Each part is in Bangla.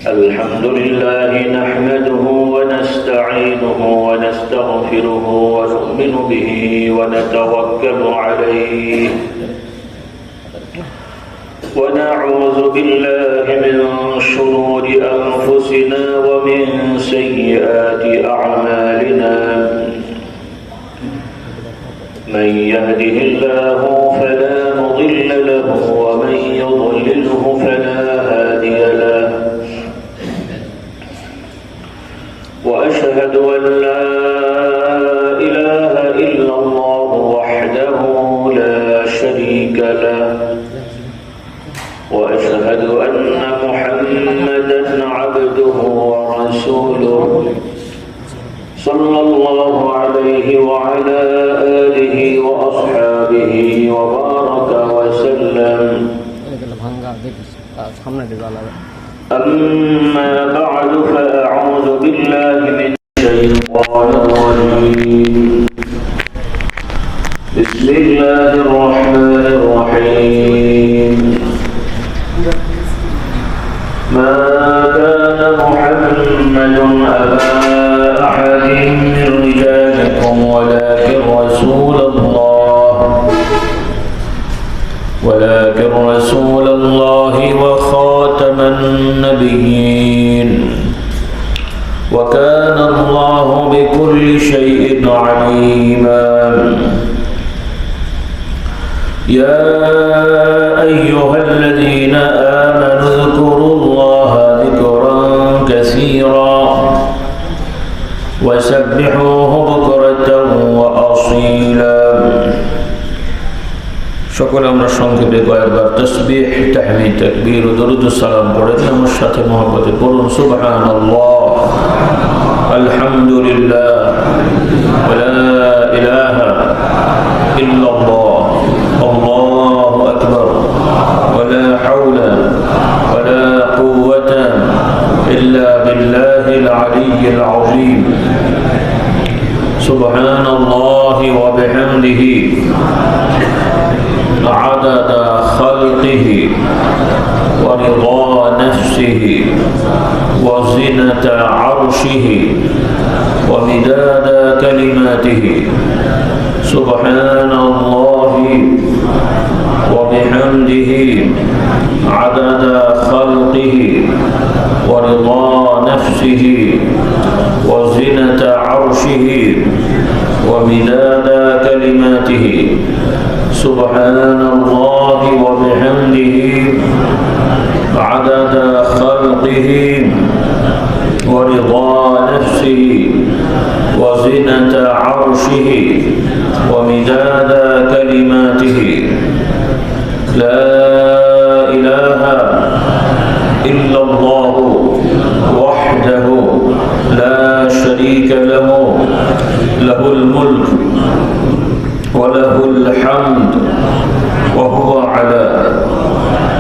الحمد لله نحمده ونستعينه ونستغفره ونؤمن به ونتوكل عليه ونعوذ بالله من شرور أنفسنا ومن سيئات أعمالنا من يهده الله فلا مضل له ومن يضلله فلا هادي له وأشهد أن لا إله إلا الله وحده لا شريك له وأشهد أن محمدًا عبده ورسوله صلى الله عليه وعلى آله وأصحابه وبارك وسلم أما بعد فأعوذ بالله من الشيطان الرجيم بسم الله الرحمن الرحيم ما كان محمد أبا أحد من رجالكم ولكن رسول الله وخاتم النبيين وكان الله بكل شيء عليما يا أيها الذين آمنوا اذكروا الله ذكرا كثيرا وسبحوه بكرة وأصيلا সকলে আমরা সংক্ষেপে কয়েকবার তাসবিহ তাহমিদ তাকবীর ও দরুদ সালাম পড়ে আমার সাথে মহব্বতে পড়ুন সুবহানাল্লাহ আলহামদুলিল্লাহ ওয়া লা ইলাহা ইল্লাল্লাহ আল্লাহু আকবার ওয়া লা হাওলা ওয়া লা কুওয়াতা ইল্লা বিল্লাহিল আলিয়্যিল আযীম সুবহানাল্লাহি ওয়া বিহামদিহি عدد خلقه ورضا نفسه وزنة عرشه ومداد كلماته سبحان الله وبحمده عدد خلقه ورضا نفسه وزنة عرشه ومداد كلماته سبحان الله وبحمده عدد خلقه ورضا نفسه وزنة عرشه ومداد كلماته لا إله إلا الله وحده لا شريك له له الملك وله الحمد وهو على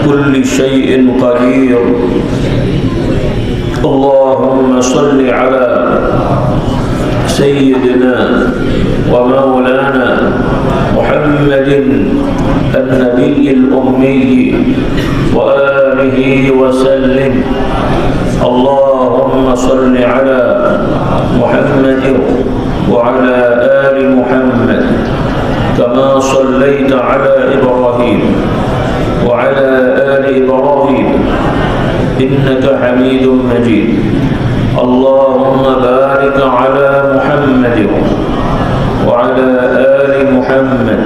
كل شيء قدير اللهم صل على سيدنا ومولانا محمد النبي الأمي وآله وسلم اللهم صل على محمد وعلى آل محمد كما صليت على إبراهيم وعلى آل إبراهيم إنك حميد مجيد اللهم بارك على محمد وعلى آل محمد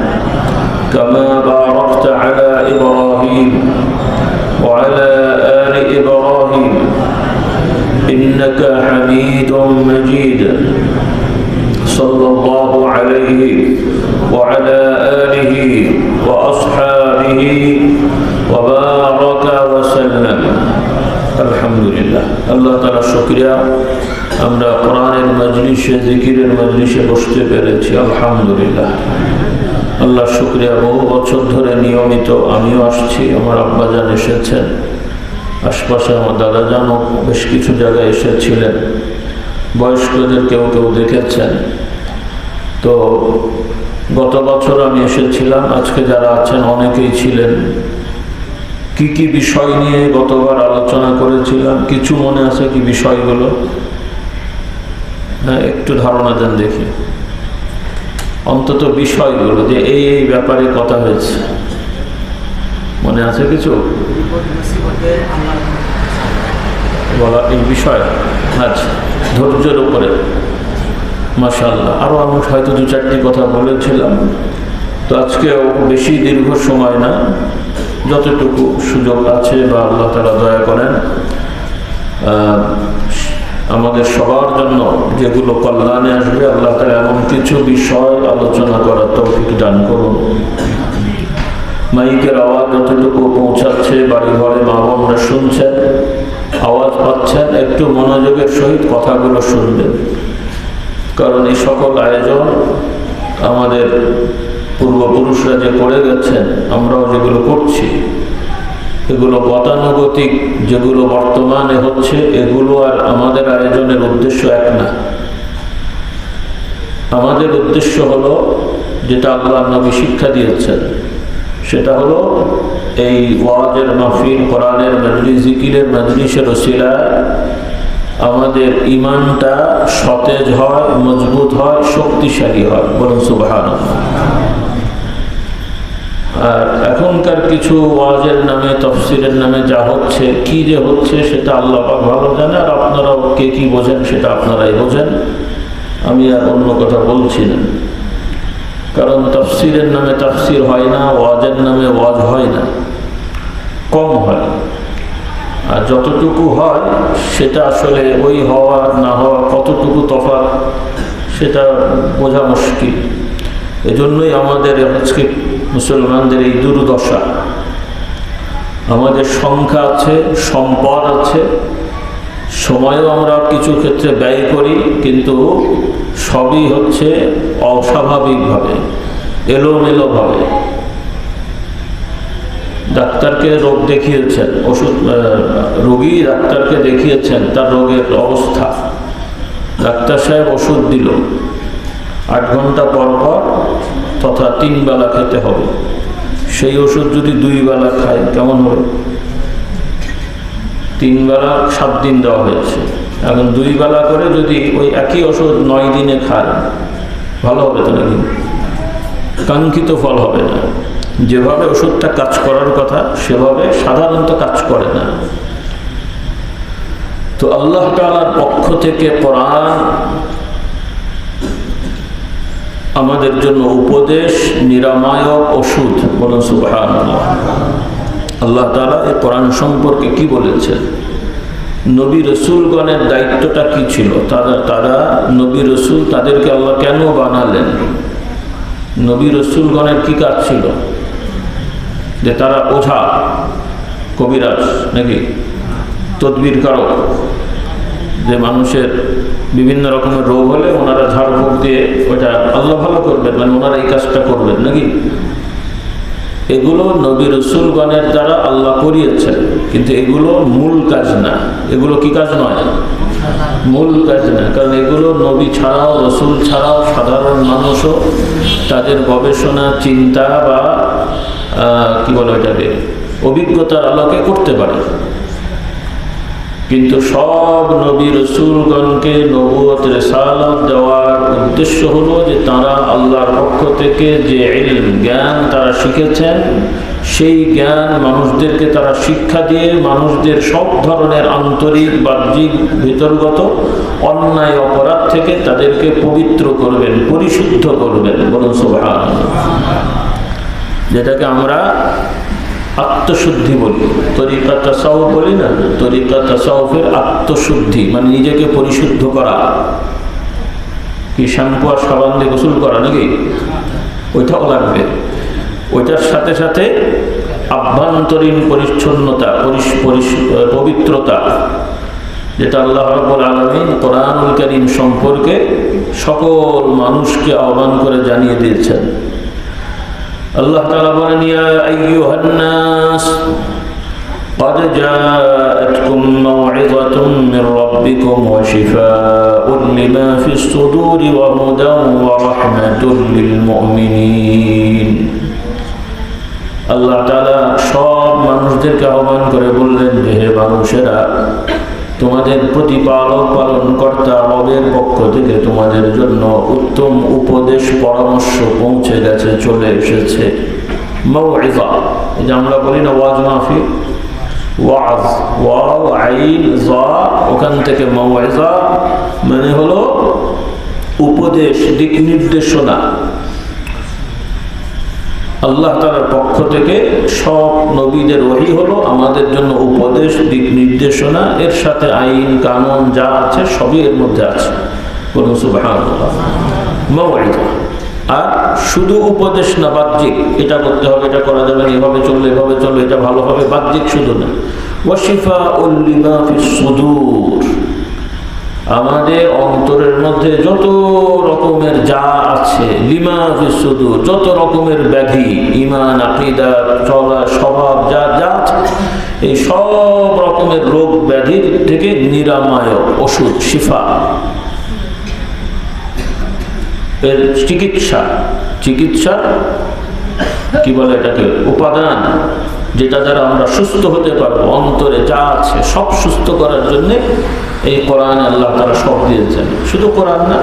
كما باركت على إبراهيم وعلى آل إبراهيم إنك حميد مجيد صلى الله عليه وعلى آله وأصحابه وبارك وسلم الحمد لله الله تعالى شكرا আমরা কোরআনের মজলিসে জিকিরের মজলিসে বসতে পেরেছি আলহামদুলিল্লাহ আল্লাহ শুকরিয়া বহু বছর ধরে নিয়মিত আমিও আসছি আমার আব্বাজান এসেছেন আশপাশে আমার দাদাজানও বেশ কিছু জায়গায় এসেছিলেন বয়স্কদের কেউ কেউ দেখেছেন তো গত বছর আমি এসেছিলাম আজকে যারা আছেন অনেকেই ছিলেন কি কি বিষয় নিয়ে গতবার আলোচনা করেছিলাম? কিছু মনে আছে কি বিষয়গুলো? হ্যাঁ, একটু ধারণা দেন দেখি, অন্তত বিষয়গুলো, যে এই এই ব্যাপারে কথা হয়েছে। মনে আছে কিছু বলা এই বিষয়? আচ্ছা, ধৈর্যের উপরে মাশাআল্লাহ। আরও আমি হয়তো 2-4টি কথা বলেছিলাম, তো আজকেও বেশি দীর্ঘ সময় না, যতটুকু সুযোগ আছে বা আল্লাহ তাআলা দয়া করেন আমাদের সবার জন্য যেগুলো কল্যাণে আসবে, আল্লাহ তাআলা এমন কিছু বিষয় আলোচনা করার তৌফিক দান করুন। মাইকের আওয়াজ যতটুকু পৌঁছাচ্ছে, বাড়ি ঘরে মা বোনরা শুনছেন, আওয়াজ পাচ্ছেন, একটু মনোযোগের সহিত কথাগুলো শুনবেন, কারণ এই সকল আয়োজন আমাদের পূর্বপুরুষরা যে করে গেছেন, আমরাও যেগুলো করছি, এগুলো গতানুগতিক যেগুলো বর্তমানে হচ্ছে, এগুলো আর আমাদের আয়োজনের উদ্দেশ্য এক না। আমাদের উদ্দেশ্য হলো যেটা আল্লাহ নবী শিক্ষা দিয়েছেন, সেটা হলো এই ওয়াজের মাহফিল, কোরআনের মজলিস, জিকিরের মজলিসের ওসিলায় আমাদের ঈমানটা সতেজ হয়, মজবুত হয়, শক্তিশালী হয়। বলুন সুবহানাল্লাহ। আর এখনকার কিছু ওয়াজের নামে, তাফসীরের নামে যা হচ্ছে, কি যে হচ্ছে সেটা আল্লাহ পাক ভালো জানে, আর আপনারাও কে কি বোঝেন সেটা আপনারাই বোঝেন। আমি আর অন্য কথা বলছি না, কারণ তাফসীরের নামে তাফসীর হয় না, ওয়াজের নামে ওয়াজ হয় না, কম হয়। আর যতটুকু হয় সেটা আসলে ওই হওয়া না হওয়া কতটুকু তফাৎ সেটা বোঝা মুশকিল। এজন্যই আমাদের আজকে মুসলমানদের এই দুর্দশা। আমাদের সংখ্যা আছে, সম্পদ আছে, সময়ও আমরা কিছু ক্ষেত্রে ব্যয় করি, কিন্তু সবই হচ্ছে অস্বাভাবিকভাবে, এলোমেলোভাবে। ডাক্তারকে রোগ দেখিয়েছেন, ওষুধ, রোগী ডাক্তারকে দেখিয়েছেন তার রোগের অবস্থা, ডাক্তার সাহেব ওষুধ দিল, 8 ঘন্টা পর পর তথা 3 বেলা খেতে হবে। সেই ওষুধ যদি 2 বেলা খায় কেমন হবে? 3 বেলা 7 দিন দেওয়া হয়েছে, এখন 2 বেলা করে যদি ওই একই ওষুধ 9 দিনে খায়, ভালো হবে তো নাকি? কাঙ্ক্ষিত ফল হবে না। যেভাবে ওষুধটা কাজ করার কথা সেভাবে সাধারণত কাজ করে না। তো আল্লাহ তাআলার পক্ষ থেকে কোরআন আমাদের জন্য উপদেশ, নিরাময়ক ওষুধ। বলুন সুবহানাল্লাহ। আল্লাহ তাআলা এই কোরআন সম্পর্কে কি বলেছেন? নবী রসুলগণের দায়িত্বটা কি ছিল? তারা নবী রসুল, তাদেরকে আল্লাহ কেন বানালেন? নবী রসুলগণের কি কাজ ছিল? যে তারা ওঝা, কবিরাজ নাকি তদবির কারক, যে মানুষের বিভিন্ন রকমের রোগ হলে ওনারা ঝাড়ফুঁক দিয়ে ওইটা আল্লাহ ভালো করবেন, মানে ওনারা এই কাজটা করবেন নাকি? এগুলো নবী রসুলগণের দ্বারা আল্লাহ করিয়েছেন, কিন্তু এগুলো মূল কাজ না। এগুলো কি কাজ নয়? মূল কাজ না, কারণ এগুলো নবী ছাড়াও, রসুল ছাড়াও সাধারণ মানুষও তাদের গবেষণা, চিন্তা বা কি বলে ওইটাকে, অভিজ্ঞতার আলোকে করতে পারে। কিন্তু সব নবী রসুলগণকে নবুয়ত, রিসালাত দেওয়ার উদ্দেশ্য হলো যে তারা আল্লাহর পক্ষ থেকে যে ইলম, জ্ঞান তারা শিখেছেন, সেই জ্ঞান মানুষদেরকে তারা শিক্ষা দিয়ে মানুষদের সব ধরনের আন্তরিক, বাহ্যিক, ভিতরগত অন্যায়, অপরাধ থেকে তাদেরকে পবিত্র করবেন, পরিশুদ্ধ করবেন। বলুন সুবহানাল্লাহ। যেটাকে আমরা আত্মশুদ্ধি বলি, তরিকা তাসাউফ বলি না, তরিকা তাসাউফের আত্মশুদ্ধি মানে নিজেকে পরিশুদ্ধ করা। কি শ্যাম্পু আর সাবান দিয়ে গোসল করা নাকি? ওইটাও লাগবে। ওইটার সাথে সাথে আভ্যন্তরীণ পরিচ্ছন্নতা, পবিত্রতা, যেটা আল্লাহ রাব্বুল আলামিন কোরআনুল কারীম সম্পর্কে সকল মানুষকে আহ্বান করে জানিয়ে দিয়েছেন। আল্লাহ তাআলা বলেন, ইয়া আইয়ুহান নাস قد جاءتكم موعظة من ربكم وشفاء لما في الصدور وهدى ورحمة للمؤمنين। আল্লাহ তাআলা সব মানুষদেরকে আহ্বান করে বললেন যে হে মানুষেরা, তোমাদের প্রতিপালক পালনকর্তা রবের পক্ষ থেকে তোমাদের জন্য উত্তম উপদেশ পরামর্শ পৌঁছে গেছে, চলে এসেছে। মাউইযা, এই যে আমরা বলি না ওয়াজ মাহফিল, ওয়াজ ওয়াও আইন যা, ওখান থেকে মাউইযা মানে হলো উপদেশ, দিক নির্দেশনা। আল্লাহ তাআলার পক্ষ থেকে সব নবীদের ওহী হলো আমাদের জন্য উপদেশ, দিক নির্দেশনা, এর সাথে আইন কানুন যা আছে সবই এর মধ্যে আছে। বলুন সুবহানাল্লাহ। মাউইযা, আর শুধু উপদেশ না, বাহ্যিক, এটা করতে হবে, এটা করা যাবে না, এভাবে চললে এভাবে চললে এটা ভালো হবে, বাহ্যিক শুধু না। ওয়া শিফাউল লিমা ফিস সুদূর, আমাদের অন্তরের মধ্যে যত রকমের যা আছে, লিমা ফিস সুদূর, যত রকমের ব্যাধি, ঈমান, আকীদা, চলা, স্বভাব যা যা আছে, এই সব রকমের রোগ ব্যাধির থেকে নিরাময় ওষুধ, শিফা, এর চিকিৎসা, চিকিৎসা কি বলে এটাকে, উপাদান, যেটা দ্বারা আমরা সুস্থ হতে পারবো, অন্তরে যা আছে সব সুস্থ করার জন্য এই কোরআন আল্লাহ তাআলা সব দিয়েছেন। শুধু কোরআন না,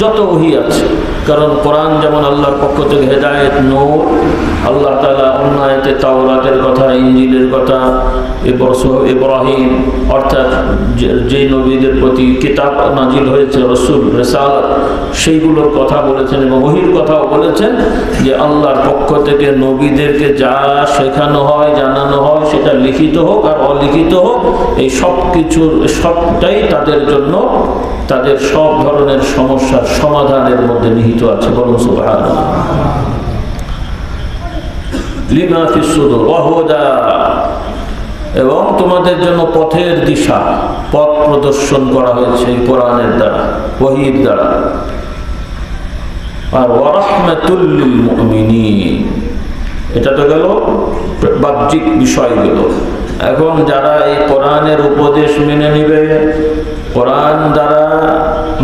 যত ওহী আছে, কারণ কোরআন যেমন আল্লাহর পক্ষ থেকে হেদায়েত, নূর, আল্লাহ তাআলা অন্য আয়াতে তাওরাতের কথা, ইনজিলের কথা, এরপর ইব্রাহিম অর্থাৎ যে নবীদের প্রতি কিতাব নাজিল হয়েছে, রাসূল, রিসালাত, সেইগুলোর কথা বলেছেন এবং ওহীর কথাও বলেছেন যে আল্লাহর পক্ষ থেকে নবীদেরকে যা শেখানো হয়, জানানো হয়, সেটা লিখিত হোক আর অলিখিত হোক, এই সব কিছুর সবটাই তাদের জন্য, তাদের সব ধরনের সমস্যার সমাধানের মধ্যে নিহিত আছে। বলুন সুবহানাল্লাহ। লিমা ফিস সুদূর ওয়া হুদা, এবং তোমাদের জন্য পথের দিশা, পথ প্রদর্শন করা হয়েছে এই কোরআনের দ্বারা, ওহীর দ্বারা। আর ওয়া রাহমাতুল লিল মুমিনিন, এটা তো গেল বাহ্যিক বিষয়গুলো। এখন যারা এই কোরআনের উপদেশ মেনে নিবে, কোরআন দ্বারা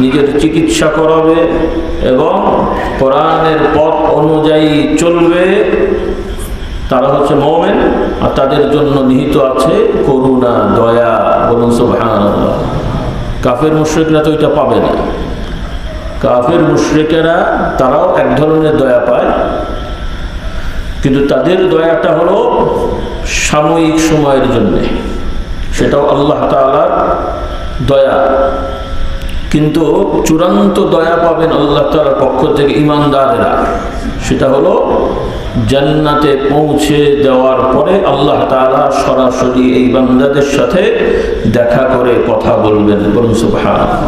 নিজের চিকিৎসা করাবে এবং কোরআনের পথ অনুযায়ী চলবে, তারা হচ্ছে মুমিন, আর তাদের জন্য নিহিত আছে করুণা, দয়া। বলুন সুবহানাল্লাহ। কাফের মুশরিকরা তো এটা পাবে না। কাফের মুশরিকেরা তারাও এক ধরনের দয়া পায়, কিন্তু তাদের দয়াটা হলো সাময়িক সময়ের জন্য, সেটাও আল্লাহ তাআলার দয়া। কিন্তু চূড়ান্ত দয়া পাবেন আল্লাহ তাআলার পক্ষ থেকে ঈমানদারেরা, সেটা হলো জান্নাতে পৌঁছে দেওয়ার পরে আল্লাহ তাআলা সরাসরি এই বান্দাদের সাথে দেখা করে কথা বলবেন। বলুন সুবহানাল্লাহ।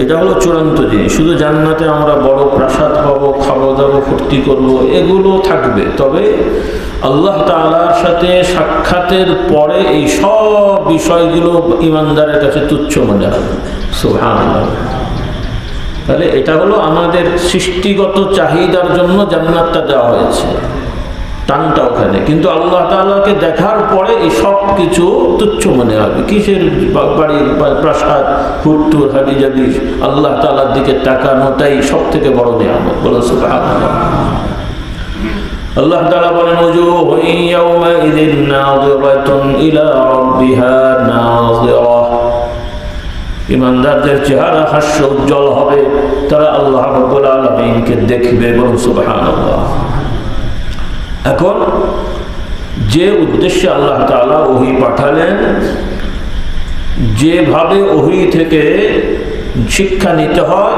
এটা হলো চূড়ান্ত জিনিস। শুধু জান্নাতে আমরা বড় প্রাসাদ পাবো, খাবো দাবো, ফুর্তি করবো, এগুলো থাকবে, তবে আল্লাহ তাআলার সাথে সাক্ষাতের পরে এই সব বিষয়গুলো ঈমানদারের কাছে তুচ্ছ মনে হবে। সুবহানাল্লাহ। তাহলে এটা হলো আমাদের সৃষ্টিগত চাহিদার জন্য জান্নাতটা দেওয়া হয়েছে, টানটা ওখানে, কিন্তু আল্লাহ তাআলাকে দেখার পরে এই সব কিছু তুচ্ছ মনে হবে। কিসের বাড়ি, প্রাসাদ, হুট্টুর, হাবিজাবি, আল্লাহ তাআলার দিকে তাকানোটাই সব থেকে বড় নিয়ামত। বলুন সুবহানাল্লাহ। আল্লাহ তাআলা বলেন ওয়াজুহু ইয়াওমাইযিন নাযিরাতুন ইলা রাব্বিহা নাযিরা, ঈমানদারদের চেহারা হাস্য উজ্জ্বল হবে, তারা আল্লাহ রাব্বুল আলামিনকে দেখবে। বলুন সুবহানাল্লাহ। এখন যে উদ্দেশ্যে আল্লাহ তাআলা ওহী পাঠালেন, যেভাবে ওহী থেকে শিক্ষা নিতে হয়,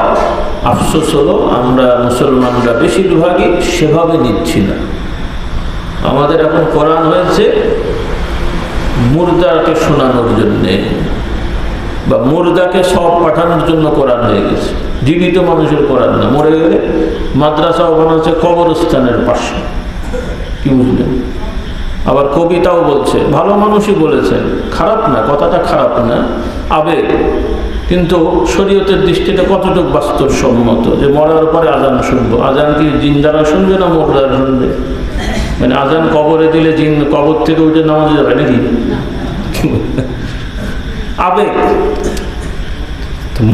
আফসোস হলো আমরা মুসলমানরা বেশিরভাগই সেভাবে নিচ্ছি না। আমাদের এখন কোরআন হয়েছে মুর্দাকে শোনানোর জন্যে, বা মুর্দাকে সব পাঠানোর জন্য কোরআন হয়ে গেছে। জীবিত মানুষের কোরআন না, মরে গেলে মাদ্রাসাও বানাচ্ছে কবরস্থানের পাশে। কি বুঝলেন? আবার কবিতাও বলছে, ভালো মানুষই বলেছেন, খারাপ না, কথাটা খারাপ না, আবেগ, কিন্তু শরীয়তের দৃষ্টিতে কতটুকু বাস্তবসম্মত যে মরার পরে আজান শুনবো? আজান কি জিন্দারা শুনবে না মুর্দারা শুনবে? মানে আজান কবরে দিলে জিন কবর থেকে উঠে নামাজ যাবে নাকি? আবেগ।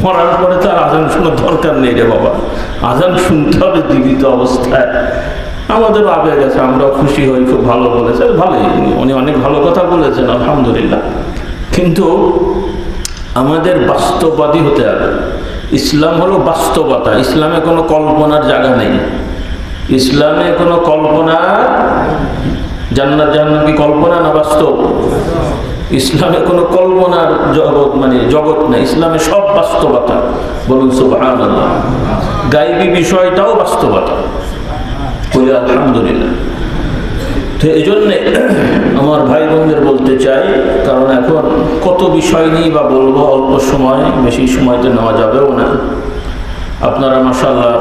মরার পরে তো আর আজান শোনার দরকার নেই রে বাবা, আজান শুনতে হবে জীবিত অবস্থায়। আমাদেরও আবেগ আছে, আমরাও খুশি হই, খুব ভালো বলেছে, ভালোই, উনি অনেক ভালো কথা বলেছেন আলহামদুলিল্লাহ। কিন্তু আমাদের বাস্তববাদী হতে হবে। ইসলাম হলো বাস্তবতা, ইসলামে কোনো কল্পনার জায়গা নেই। ইসলামে কোনো কল্পনার, জান্নাত জাহান্নাম কি কল্পনা না বাস্তব? ইসলামে কোনো কল্পনার জগৎ মানে জগৎ নেই, ইসলামে সব বাস্তবতা। বলুন সুবহানাল্লাহ। গায়বী বিষয়টাও বাস্তবতা, বলি আলহামদুলিল্লাহ। তো এই জন্যে আমার ভাই বোনদের বলতে চাই, কারণ এখন কত বিষয় নিয়ে বা বলবো, অল্প সময়, বেশি সময়তে নেওয়া যাবেও না। আপনারা মাশাআল্লাহ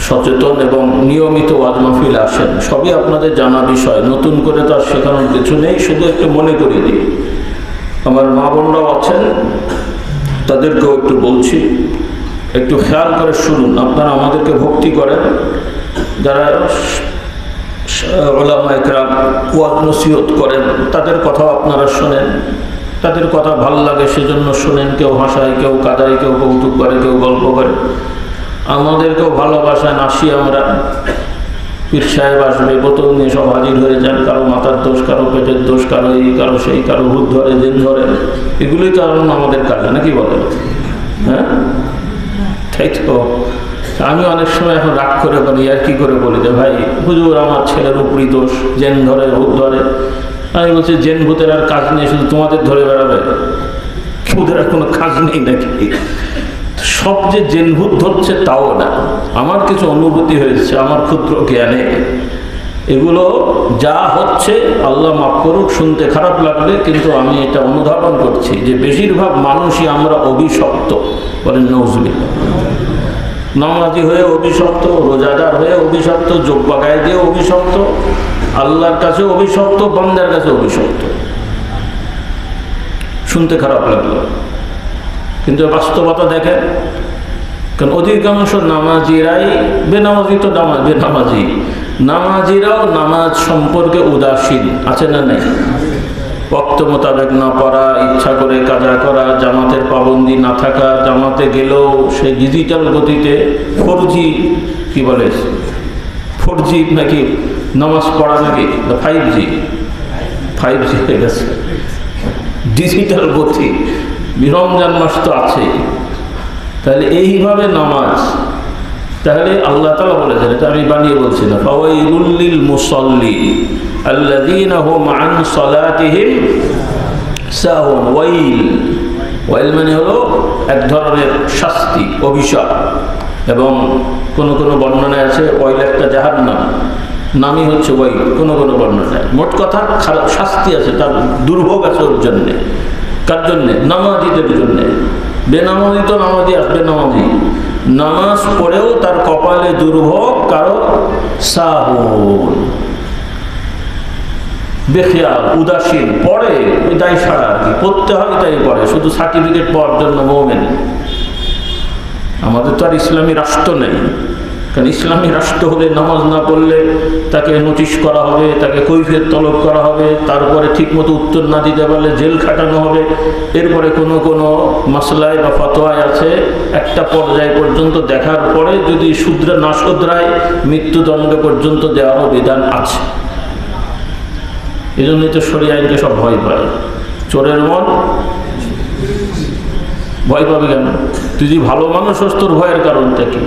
সচেতন এবং নিয়মিত ওয়াজ মাহফিল আসেন, সবই আপনাদের জানা বিষয়, নতুন করে তো আর শেখানোর কিছু নেই, শুধু একটু মনে করিয়ে দিই। আমার মা বোনরাও আছেন, তাদেরকেও একটু বলছি, একটু খেয়াল করে শুনুন। আপনারা আমাদেরকে ভক্তি করেন, যারা উলামা ইকরাম ওয়াজ নসিহত করেন, তাদের কথাও আপনারা শোনেন, তাদের কথা ভালো লাগে সেজন্য শোনেন। কেউ হাসায়, কেউ কাঁদায়, কেউ কৌতুক করে, কেউ গল্প করে। আমাদেরকেও ভালোবাসায় আসি আমরা, পীর সাহেব আসবে, বোতল নিয়ে সব হাজির হয়ে যান, কারো মাথার দোষ, কারো পেটের দোষ, কারো এই, কারো সেই, কারো ভূত ধরে, দিন ধরে, এগুলোই কারণ আমাদের কাজ, নাকি বলেন? হ্যাঁ, তাই তো। আমি অনেক সময় এখন রাগ করে বলি, আর কি করে বলি যে ভাই হুজুর আমার ছেলের উপরই দোষ, জেন ধরে, ভূত ধরে। আমি বলছি জেন ভূতের আর কাজ নেই, শুধু তোমাদের ধরে বেড়াবে, ওদের আর কোনো কাজ নেই নাকি? সব যে জেন ভূত ধরছে তাও না, আমার কিছু অনুভূতি হয়েছে আমার ক্ষুদ্র জ্ঞানে। এগুলো যা হচ্ছে আল্লাহ মাফ করুক, শুনতে খারাপ লাগলে, কিন্তু আমি এটা অনুধাবন করছি যে বেশিরভাগ মানুষই আমরা অভিশপ্ত। বলেন নাউজুবিল্লাহ। নামাজি হয়ে অভিশপ্ত, রোজাদার হয়ে অভিশপ্ত, যোগ্য গায়ে দিয়ে অভিশপ্ত, আল্লাহর কাছে অভিশপ্ত, বান্দার কাছে অভিশপ্ত। শুনতে খারাপ লাগলো, কিন্তু বাস্তবতা দেখেন। কারণ অধিকাংশ নামাজিরাই বেনামাজি, তো বেনামাজি, নামাজিরাও নামাজ সম্পর্কে উদাসীন আছে না নেই? ওয়াক্ত মোতাবেক না পড়া, ইচ্ছা করে কাজা করা, জামাতের পাবন্দি না থাকা, জামাতে গেলেও সেই ডিজিটাল গতিতে 4G কি বলে, 4G নাকি নামাজ পড়া, নাকি 5G হয়ে গেছে, ডিজিটাল গতি। রমজান মাস তো আছে, তাহলে এইভাবে নামাজ, তাহলে আল্লাহ তাআলা বলেছেন, এটা আমি বানিয়ে বলছি না, ফাওয়াইলুল লিল মুসাল্লিন আল্লাযীনা হুম আন সালাতিহিম সাহুন। ওয়াইল মানে হলো এক ধরনের শাস্তি, অভিশাপ। এবং কোন বর্ণনায় আছে ওয়াইল একটা জাহান্নাম, নামই হচ্ছে ওয়াইল কোনো বর্ণনায়। মোট কথা খারাপ শাস্তি আছে, তার দুর্ভোগ আছে ওর জন্যে। কার জন্যে? নামাজিদের জন্যে। বেনামাজি তো নামাজি আসবে, নামাজি নামাজ পড়েও তার কপালে দুর্ভোগ, কারো সাহুন, বেখিয়াল, উদাসীন, পড়ে ওই দায় সারা আর কি, পড়তে হয় তাই পড়ে, শুধু সার্টিফিকেট পাওয়ার জন্য মুমিন। আমাদের তো আর ইসলামী রাষ্ট্র নেই, কারণ ইসলামী রাষ্ট্র হলে নামাজ না পড়লে তাকে নোটিশ করা হবে, তাকে কৈফিয়ত তলব করা হবে, তারপরে ঠিকমতো উত্তর না দিতে পারলে জেল খাটানো হবে। এরপরে কোনো মাসলায় বা ফতোয়ায় আছে একটা পর্যায় পর্যন্ত দেখার পরে যদি না শুধরায় মৃত্যুদণ্ড পর্যন্ত দেওয়ারও বিধান আছে। এই জন্যই তো শরিয়া আইনকে সব ভয় পায়। চোরের মন ভয় পাবে কেন? তুই যদি ভালো মানুষ হোস, তোর ভয়ের কারণটা কি?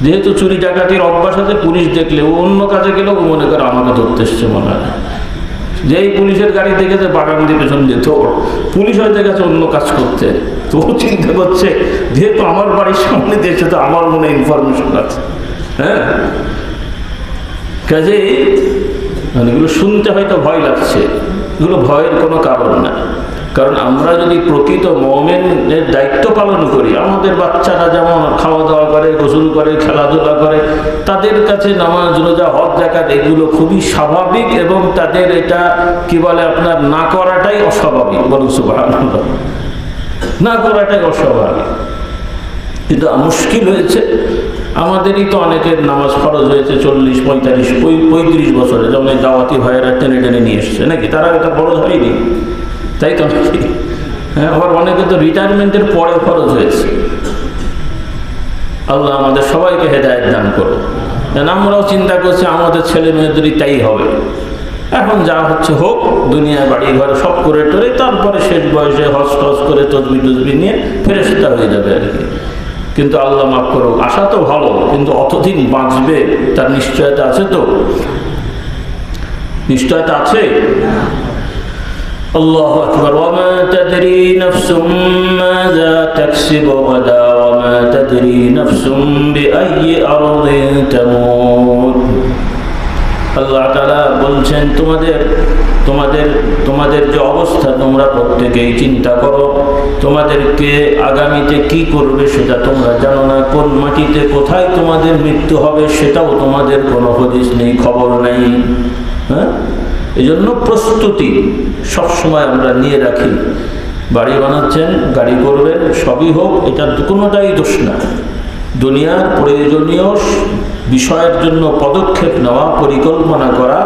যেহেতু চুরি ডাকাতির অভ্যাস আছে, পুলিশ দেখলে ও অন্য কাজে গেলেও ও মনে করে আমাকে ধরতে এসছে মনে হয়। যেই পুলিশের গাড়ি দেখেছে বাগান দিয়ে পেছন দিয়ে তোর, পুলিশ হয়তো গেছে অন্য কাজ করতে, তো ও চিন্তা করছে যেহেতু আমার বাড়ির সামনে দিয়েছে তো আমার মনে ইনফরমেশন আছে। হ্যাঁ, কাজে এগুলো শুনতে হয়তো ভয় লাগছে, এগুলো ভয়ের কোনো কারণ না। কারণ আমরা যদি প্রকৃত মুমিনের দায়িত্ব পালন করি, আমাদের বাচ্চারা যেমন খাওয়া দাওয়া করে, গোসল করে, খেলাধুলা করে, তাদের কাছে নামাজ, রোজা, হজ, যাকাত এগুলো খুবই স্বাভাবিক, এবং তাদের এটা কি বলে আপনার না করাটাই অস্বাভাবিক। বলুন সুবহানাল্লাহ, না করাটাই অস্বাভাবিক। কিন্তু মুশকিল হয়েছে আমাদেরই তো অনেকের নামাজ ফরজ হয়েছে 40, 45, 35 বছরে, যেমন এই দাওয়াতি ভাইয়েরা টেনে নিয়ে এসছে নাকি, তারা এটা ফরজ হয়নি, তাই তো নাকি? হ্যাঁ, আবার অনেকে তো রিটায়ারমেন্টের পরে ফরজ হয়েছে। আল্লাহ আমাদের সবাইকে হেদায়েত দান করুন। আমরাও চিন্তা করছি আমাদের ছেলে মেয়েদেরই তাই হবে। এখন যা হচ্ছে হোক, দুনিয়ায় বাড়ি ঘরে সব করে টরে তারপরে শেষ বয়সে হজ টজ করে তসবি টসবি নিয়ে ফেরেশতা হয়ে যাবে আর কি। কিন্তু আল্লাহ মাফ করুক, আশা তো ভালো, কিন্তু অতদিন বাঁচবে তার নিশ্চয়তা আছে? তো নিশ্চয়তা আছে? আল্লাহু আকবার। ওয়ামা তাদরি নাফসুম মাযা তাকসিবু গাদা ওয়ামা তাদরি নাফসুম বিআইয়ি আরদিন তামুত। আল্লাহ তাআলা বলছেন তোমাদের যে অবস্থা, তোমরা প্রত্যেকেই চিন্তা করো, তোমাদেরকে আগামীতে কি করবে সেটা তোমরা জানো না। কোন মাটিতে কোথায় তোমাদের মৃত্যু হবে সেটাও তোমাদের কোনো হদিস নেই, খবর নেই। হ্যাঁ, এই জন্য প্রস্তুতি সবসময় আমরা নিয়ে রাখি। বাড়ি বানাচ্ছেন, গাড়ি করবেন, সবই হোক, এটা কোনোটাই দোষ না। দুনিয়ার প্রয়োজনীয় বিষয়ের জন্য পদক্ষেপ নেওয়া, পরিকল্পনা করা,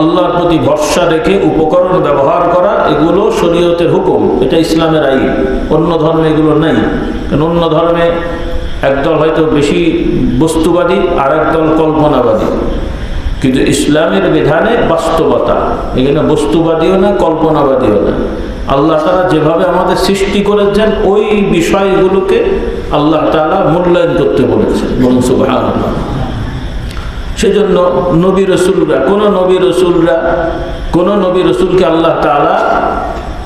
আল্লাহর প্রতি ভরসা রেখে উপকরণ ব্যবহার করা, এগুলো শরীয়তের হুকুম, এটা ইসলামের আইন। অন্য ধর্মে এগুলো নেই। কারণ অন্য ধর্মে একদল হয়তো বেশি বস্তুবাদী, আর একদল কল্পনাবাদী, কিন্তু ইসলামের বিধানে বাস্তবতা। এখানে বস্তুবাদীও না, কল্পনাবাদীও না। আল্লাহ তাআলা যেভাবে আমাদের সৃষ্টি করেছেন ওই বিষয়গুলোকে আল্লাহ তাআলা মূল্যায়ন করতে বলেছেন। বলুন সুবহানাল্লাহ। সেজন্য নবী রসুলরা, কোন নবী রসুলকে আল্লাহ তাআলা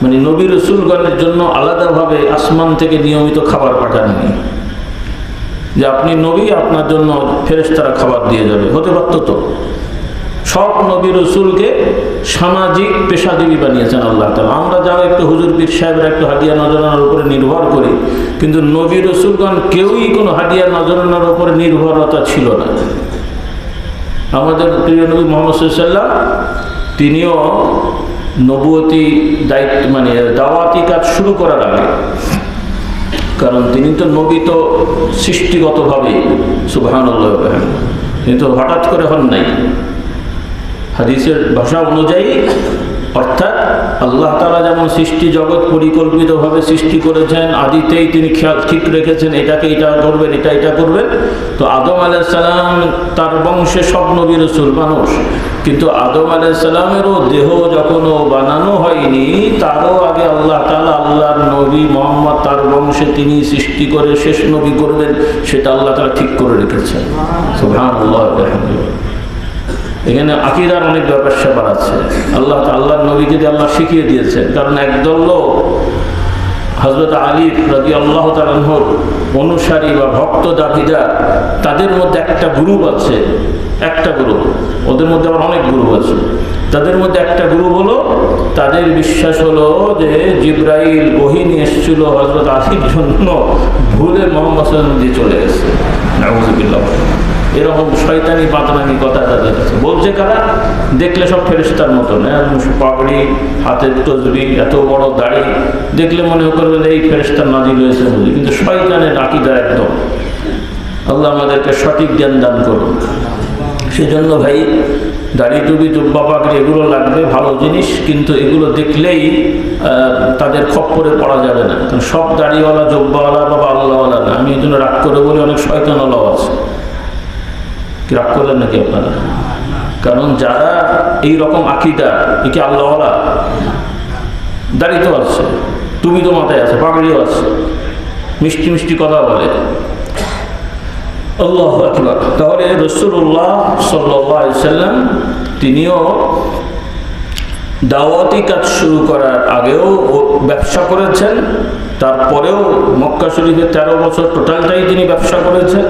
মানে নবী রসুলগণের জন্য আলাদাভাবে আসমান থেকে নিয়মিত খাবার পাঠাননি যে আপনি নবী, আপনার জন্য ফেরেশতারা খাবার দিয়ে যাবে। হতে পারত তো? সব নবী রসুলকে সামাজিক পেশাজীবী বানিয়েছেন আল্লাহ তাআলা। আমরা যাও একটু হুজুর পীর সাহেবের একটু হাদিয়া নজরানার উপরে নির্ভর করি, কিন্তু নবী রসুলগণ কেউই কোনো হাদিয়া নজরানার উপরে নির্ভরতা ছিল না। আমাদের প্রিয় নবী মুহাম্মদ সাল্লাল্লাহু আলাইহি ওয়াসাল্লাম, তিনিও নবুয়তি দায়িত্ব মানে দাওয়াতি কাজ শুরু করার আগে, কারণ তিনি তো নবী তো সৃষ্টিগতভাবেই, সুবহানাল্লাহ, তিনি তো হঠাৎ করে হন নাই। হাদিসের ভাষা অনুযায়ী, অর্থাৎ আল্লাহ তাআলা যেমন সৃষ্টি জগৎ পরিকল্পিতভাবে সৃষ্টি করেছেন, আদিতেই তিনি খেয়াল ঠিক রেখেছেন এটাকে এটা করবেন, এটা করবেন। তো আদম আলাইহিস সালাম, তার বংশে সব নবী রাসূল মানুষ, কিন্তু আদম আলাইহিস সালামেরও দেহ যখনও বানানো হয়নি, তারও আগে আল্লাহ তাআলা আল্লাহর নবী মুহাম্মদ তার বংশে তিনি সৃষ্টি করে শেষ নবী করবেন, সেটা আল্লাহ তাআলা ঠিক করে রেখেছেন। সুবহানাল্লাহ। এখানে আকীদার অনেক ব্যাপার স্যাপার আছে। আল্লাহর নবীকে দিয়ে আল্লাহ শিখিয়ে দিয়েছেন। কারণ একদল লোক হযরত আলী রাদিয়াল্লাহু তাআলা আনহুর অনুসারী বা ভক্ত দাবিদার, তাদের মধ্যে একটা গ্রুপ আছে, ওদের মধ্যে আবার অনেক গ্রুপ আছে। তাদের মধ্যে একটা গ্রুপ হলো, তাদের বিশ্বাস হলো যে জিবরাইল ওহী নিয়ে এসেছিল হযরত আলীর জন্য, ভুলে মুহাম্মদ সাল্লাল্লাহু আলাইহি ওয়াসাল্লাম দিয়ে চলে গেছে। নাউযুবিল্লাহ। এরকম শয়তানি পাতলামি কথা তাদের কাছে বলছে। কারা? দেখলে সব ফেরেশতার মতন, পাগড়ি, হাতের তসবিহ, এত বড় দাড়ি, দেখলে মনে করবে যে এই ফেরেশতার নাজিল হয়েছে বুঝি, কিন্তু শয়তানের আকীদা একদম। আল্লাহ আমাদেরকে সঠিক জ্ঞান দান করুন। সেজন্য ভাই, দাড়ি টুপি জুব্বা পাগড়ি এগুলো লাগবে, ভালো জিনিস, কিন্তু এগুলো দেখলেই তাদের খপ্পরে পড়া যাবে না। কারণ সব দাড়িওয়ালা জুব্বাওয়ালা বাবা আল্লাহওয়ালা না। আমি এই জন্য রাগ করে বলি, অনেক শয়তানওয়ালাও আছে। রাগ করলেন নাকি আপনারা? কারণ যারা এই রকম আকীদা, একে আল্লাহওয়ালা, দাড়ি তো আছে, টুপি তো মাথায় আছে, পাগড়িও আছে, মিষ্টি মিষ্টি কথা বলে। আল্লাহু আকবার। তাহলে রাসূলুল্লাহ সাল্লাল্লাহু আলাইহি ওয়াসাল্লাম তিনিও দাওয়াতি কাজ শুরু করার আগেও ব্যবসা করেছেন, তারপরেও মক্কা শরীফে 13 বছর টোটালটাই তিনি ব্যবসা করেছেন,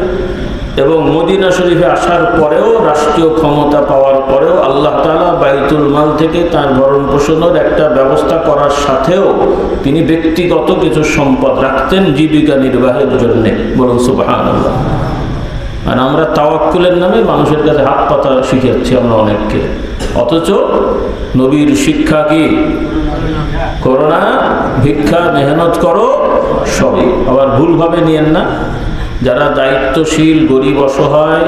এবং মদিনা শরীফে আসার পরেও, রাষ্ট্রীয় ক্ষমতা পাওয়ার পরেও আল্লাহ তাআলা বাইতুল মাল থেকে তার ভরণ পোষণের একটা ব্যবস্থা করার সাথেও তিনি ব্যক্তিগত কিছু সম্পদ রাখতেন জীবিকা নির্বাহের জন্য। বলুন সুবহানাল্লাহ। আর আমরা তাওয়াক্কুলের নামে মানুষের কাছে হাত পাতা শিখাচ্ছি আমরা অনেককে, অথচ নবীর শিক্ষা কি? করো না ভিক্ষা, মেহনত করো, সবই। আবার ভুলভাবে নিয়েন না। যারা দায়িত্বশীল, গরিব, অসহায়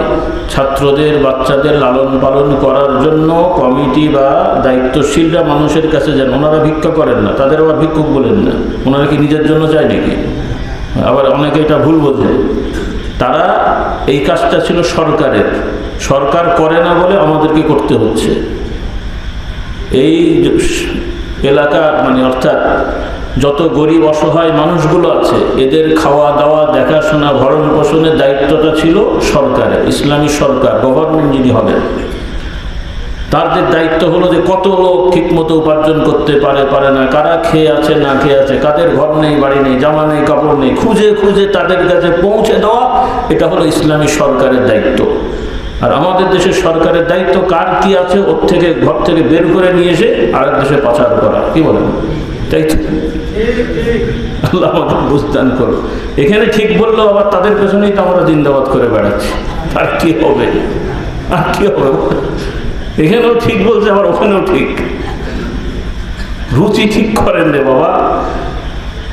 ছাত্রদের, বাচ্চাদের লালন পালন করার জন্য কমিটি বা দায়িত্বশীলরা মানুষের কাছে যান, ওনারা ভিক্ষা করেন না, তাদের আবার ভিক্ষুক বলেন না। ওনারা কি নিজের জন্য চায় নাকি? আবার অনেকে এটা ভুল বোঝে। তারা, এই কাজটা ছিল সরকারের, সরকার করে না বলে আমাদেরকে করতে হচ্ছে। এই এলাকা মানে অর্থাৎ যত গরিব অসহায় মানুষগুলো আছে এদের খাওয়া দাওয়া দেখাশোনা ভরণ পোষণের দায়িত্বটা ছিল সরকারের, ইসলামী সরকার, গভর্নমেন্ট যিনি হবেন তাদের দায়িত্ব হলো যে কত লোক ঠিক মতো উপার্জন করতে পারে না, কারা খেয়ে আছে না খেয়ে আছে, কাদের ঘর নেই বাড়ি নেই জামা নেই কাপড় নেই, খুঁজে খুঁজে তাদের কাছে পৌঁছে দেওয়া, এটা হলো ইসলামী সরকারের দায়িত্ব। আর আমাদের দেশের সরকারের দায়িত্ব কার কি আছে ওর থেকে ঘর থেকে বের করে নিয়ে এসে আরেক দেশে পাচার করা। কি বলেন? তাই তো? আল্লাহ আমাদের বুঝদান করো। এখানে ঠিক বললো আবার তাদের পেছনেই তো আমরা জিন্দাবাদ করে বেড়াচ্ছি। আর কি হবে? আর কি হবে? এখানেও ঠিক বলছে আবার ওখানেও ঠিক। রুচি ঠিক করেন রে বাবা।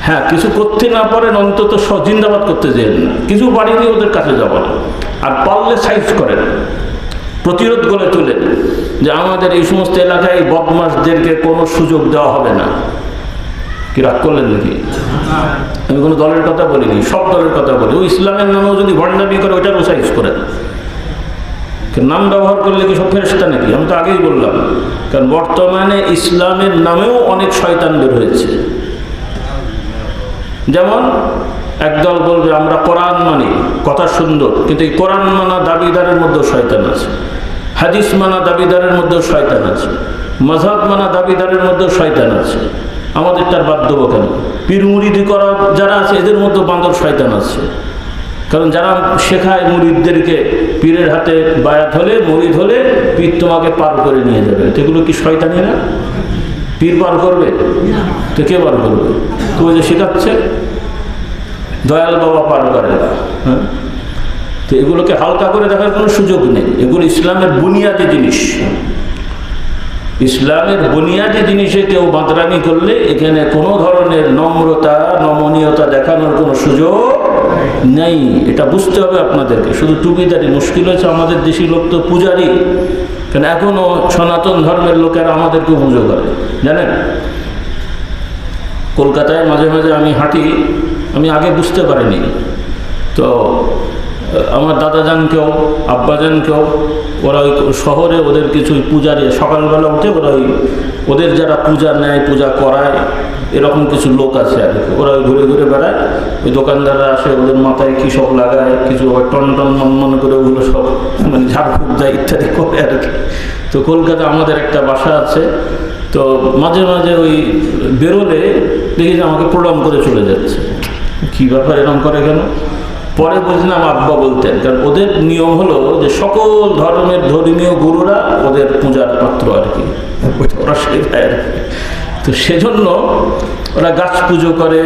হ্যাঁ, কিছু করতে না পারেন অন্তত জিন্দাবাদ করতে যেন না, কিছু বাড়িনি ওদের কাছে যাব না। আর পারলে সাইজ করেন, প্রতিরোধ করে তুলেন যে আমাদের এই সমস্ত এলাকায় বদমাশদেরকে কোনো সুযোগ দেওয়া হবে না। কি রাগ করলেন নাকি? আমি কোনো দলের কথা বলিনি, সব দলের কথা বলি। ওই ইসলামের নামেও যদি ভণ্ডামি করে ওইটারও সাইজ করেন। নাম ব্যবহার করলে কি সব ফেরেশতা নাকি? আমি তো আগেই বললাম, কারণ বর্তমানে ইসলামের নামেও অনেক শয়তান বের হয়েছে। যেমন একদল বলবে আমরা কোরআন মানি, কথা সুন্দর, কিন্তু এই কোরআন মানা দাবিদারের মধ্যেও শয়তান আছে, হাদিস মানা দাবিদারের মধ্যেও শয়তান আছে, মাযহাব মানা দাবিদারের মধ্যেও শয়তান আছে। আমাদের তার বাদ দেবো কেন? পীর মুরিদি করা যারা আছে এদের মধ্যে বান্দর শয়তান আছে। কারণ যারা শেখায় মুরিদদেরকে পীরের হাতে বায়াত হলে মুরিদ হলে পীর তোমাকে পার করে নিয়ে যাবে, এগুলো কি শয়তানি না? পীর পার করবে তো কে পার করবে? তো যে শেখাচ্ছে দয়াল বাবা পার করে না। হ্যাঁ, তো এগুলোকে হালকা করে দেখার কোনো সুযোগ নেই। এগুলো ইসলামের বুনিয়াদি জিনিস। ইসলামের বুনিয়াদি জিনিসে কেউ বাঁদরামি করলে এখানে কোনো ধরনের নম্রতা নমনীয়তা দেখানোর কোনো সুযোগ নেই। এটা বুঝতে হবে আপনাদেরকে। শুধু টুপিদারি মুশকিল হচ্ছে, আমাদের দেশি লোক তো পূজারি, কেন এখনো সনাতন ধর্মের লোকেরা আমাদেরকে পুজো করে জানেন। কলকাতায় মাঝে মাঝে আমি হাঁটি, আমি আগে বুঝতে পারিনি, তো আমার দাদাজানকেও আব্বাজানকেও ওরা ওই শহরে ওদের কিছু পূজারে সকালবেলা উঠে ওরা ওদের যারা পূজা নেয় পূজা করায় এরকম কিছু লোক আছে আর কি, ওরা ঘুরে ঘুরে বেড়ায়। ওই দোকানদাররা আসে, ওদের মাথায় কী সব লাগায়, কিছু টন টন মন করে ওগুলো সব মানে ঝাড়ফুঁক দেয় ইত্যাদি করে আর কি। তো কলকাতা আমাদের একটা বাসা আছে, তো মাঝে মাঝে ওই বেরোলে দেখি যে আমাকে প্রণাম করে চলে যাচ্ছে। কী ব্যাপার এরকম করে কেন? পরে বুঝলাম আব্বা বলতেন, কারণ ওদের নিয়ম হলো যে সকল ধর্মের ধর্মীয় গুরুরা ওদের পূজার পাত্র আর কি, ওরা শেখায় আর কি। তো সেজন্য ওরা গাছ পুজো করে,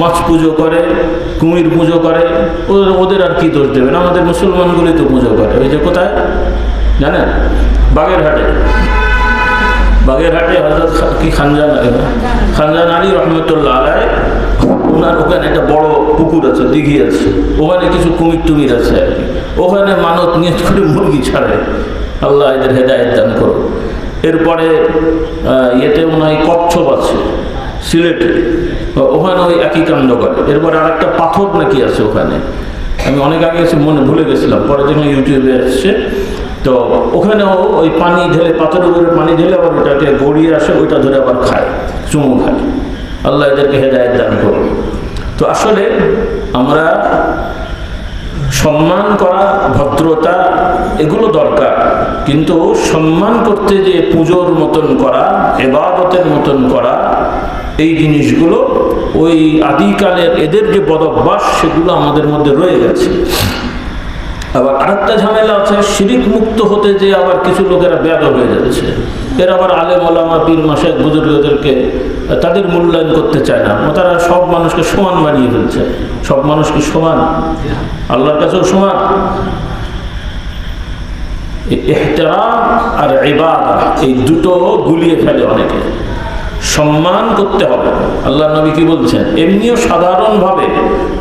মাছ পুজো করে, কুমির পুজো করে। ওদের আর কি দোষ দেবেন? আমাদের মুসলমানগুলি তো পুজো করে। ওই যে কোথায় জানেন, বাগেরহাটে হযরত কি খানজান আলী রহমতুল্লাহ আলাইহি, ওনার ওখানে একটা বড় পুকুর আছে, দিঘি আছে, ওখানে কিছু কুমির টুমির আছে আর কি। ওখানে মানত নিয়ত করে মুরগি ছাড়ে। আল্লাহ এদের হেদায়েত দান করো। এরপরে ইয়েতে মনে হয় কচ্ছপ আছে সিলেটে, ওখানে ওই একই কাণ্ড করে। এরপরে আর একটা পাথর নাকি আছে ওখানে, আমি অনেক আগে এসে মনে ভুলে গেছিলাম, পরে যখন ইউটিউবে আসছে তো ওখানেও ওই পানি ঢেলে, পাথরের উপরে পানি ঢেলে আবার ওটাকে গড়িয়ে আসে, ওইটা ধরে আবার খায়, চুমু খায়। আল্লাহ এদেরকে হেদায়েত দান করো। তো আসলে আমরা সম্মান করা, ভদ্রতা এগুলো দরকার, কিন্তু সম্মান করতে যে পুজোর মতন করা, ইবাদতের মতন করা, এই জিনিসগুলো ওই আদিকালের এদের যে বদভ্যাস সেগুলো আমাদের মধ্যে রয়ে গেছে। আবার আরেকটা ঝামেলা আছে, শিরিক মুক্ত হতে যে আবার কিছু লোকেরা বেয়াদব হয়ে যাচ্ছে। এরা আবার আলেম ওলামা পীর মাশায়েখ বুজুর্গদেরকে তাদের মূল্যায়ন করতে চায় না। তারা সব মানুষকে সমান বানিয়ে ফেলছে। সব মানুষ কি সমান? আল্লাহর কাছেও সমান? ইহতিরাম আর ইবাদত এই দুটো গুলিয়ে ফেলে অনেকে। সম্মান করতে হবে। আল্লাহ নবী কি বলছেন? এমনিও সাধারণভাবে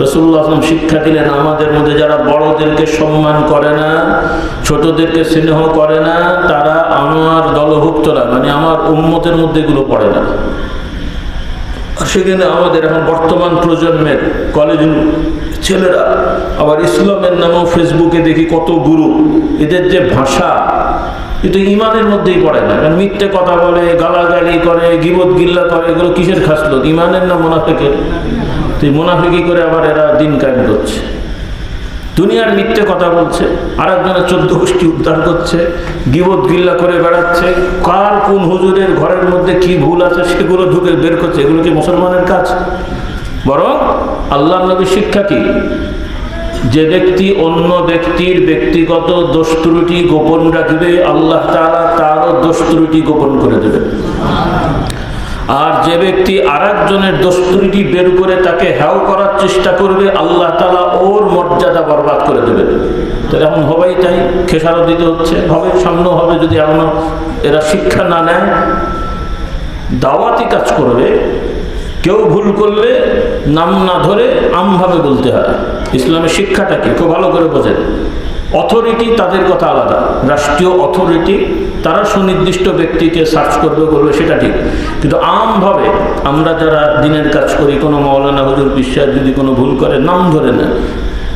রাসূলুল্লাহ সাল্লাল্লাহু আলাইহি ওয়াসাল্লাম শিক্ষা দিলেন, আমাদের মধ্যে যারা বড়দেরকে সম্মান করে না, ছোটদেরকে স্নেহ করে না, তারা আমার দলভুক্ত না, মানে আমার উম্মতের মধ্যে এগুলো পড়ে না। সেখানে আমাদের এখন বর্তমান প্রজন্মের কলেজের ছেলেরা আবার ইসলামের নামেও ফেসবুকে দেখি কত গুরু, এদের যে ভাষা এটা ইমানের মধ্যেই পড়ে না। কারণ মিথ্যে কথা বলে, গালাগালি করে, গিবত গিল্লা করে, এগুলো কিসের খাসলত? ইমানের না মুনাফিকের? তো মুনাফিকি করে আবার এরা দিন কায়েম করছে, দুনিয়ার মিথ্যে কথা বলছে, আর একজনের 14 গোষ্ঠী উদ্ধার করছে, গিবত গিল্লা করে বেড়াচ্ছে, কার কোন হুজুরের ঘরের মধ্যে কি ভুল আছে সেগুলো ঢুকে বের করছে। এগুলো কি মুসলমানের কাজ? বরং আল্লাহর নবীর শিক্ষা কি? যে ব্যক্তি অন্য ব্যক্তির ব্যক্তিগত দোষ ত্রুটি গোপন রাখবে, আল্লাহ তাআলা তারও দোষ ত্রুটি গোপন করে দেবে। আর যে ব্যক্তি আরেকজনের দোষ ত্রুটি বের করে তাকে হেয় করার চেষ্টা করবে, আল্লাহ তাআলা ওর মর্যাদা বরবাদ করে দেবে। তো এখন হবেই তাই, খেসারত দিতে হচ্ছে, হবে, সামনেও হবে যদি এখনো এরা শিক্ষা না নেয়। দাওয়াতি কাজ করবে, কেউ ভুল করলে নাম না ধরে আমভাবে বলতে হয়। ইসলামের শিক্ষাটাকে খুব ভালো করে বোঝেন। অথরিটি তাদের কথা আলাদা, রাষ্ট্রীয় অথরিটি তারা সুনির্দিষ্ট ব্যক্তিকে সার্চ করবে, বলবে, সেটা ঠিক। কিন্তু আমভাবে আমরা যারা দিনের কাজ করি, কোনো মাওলানা হুজুর বিশ্বাস যদি কোনো ভুল করে, নাম ধরে না,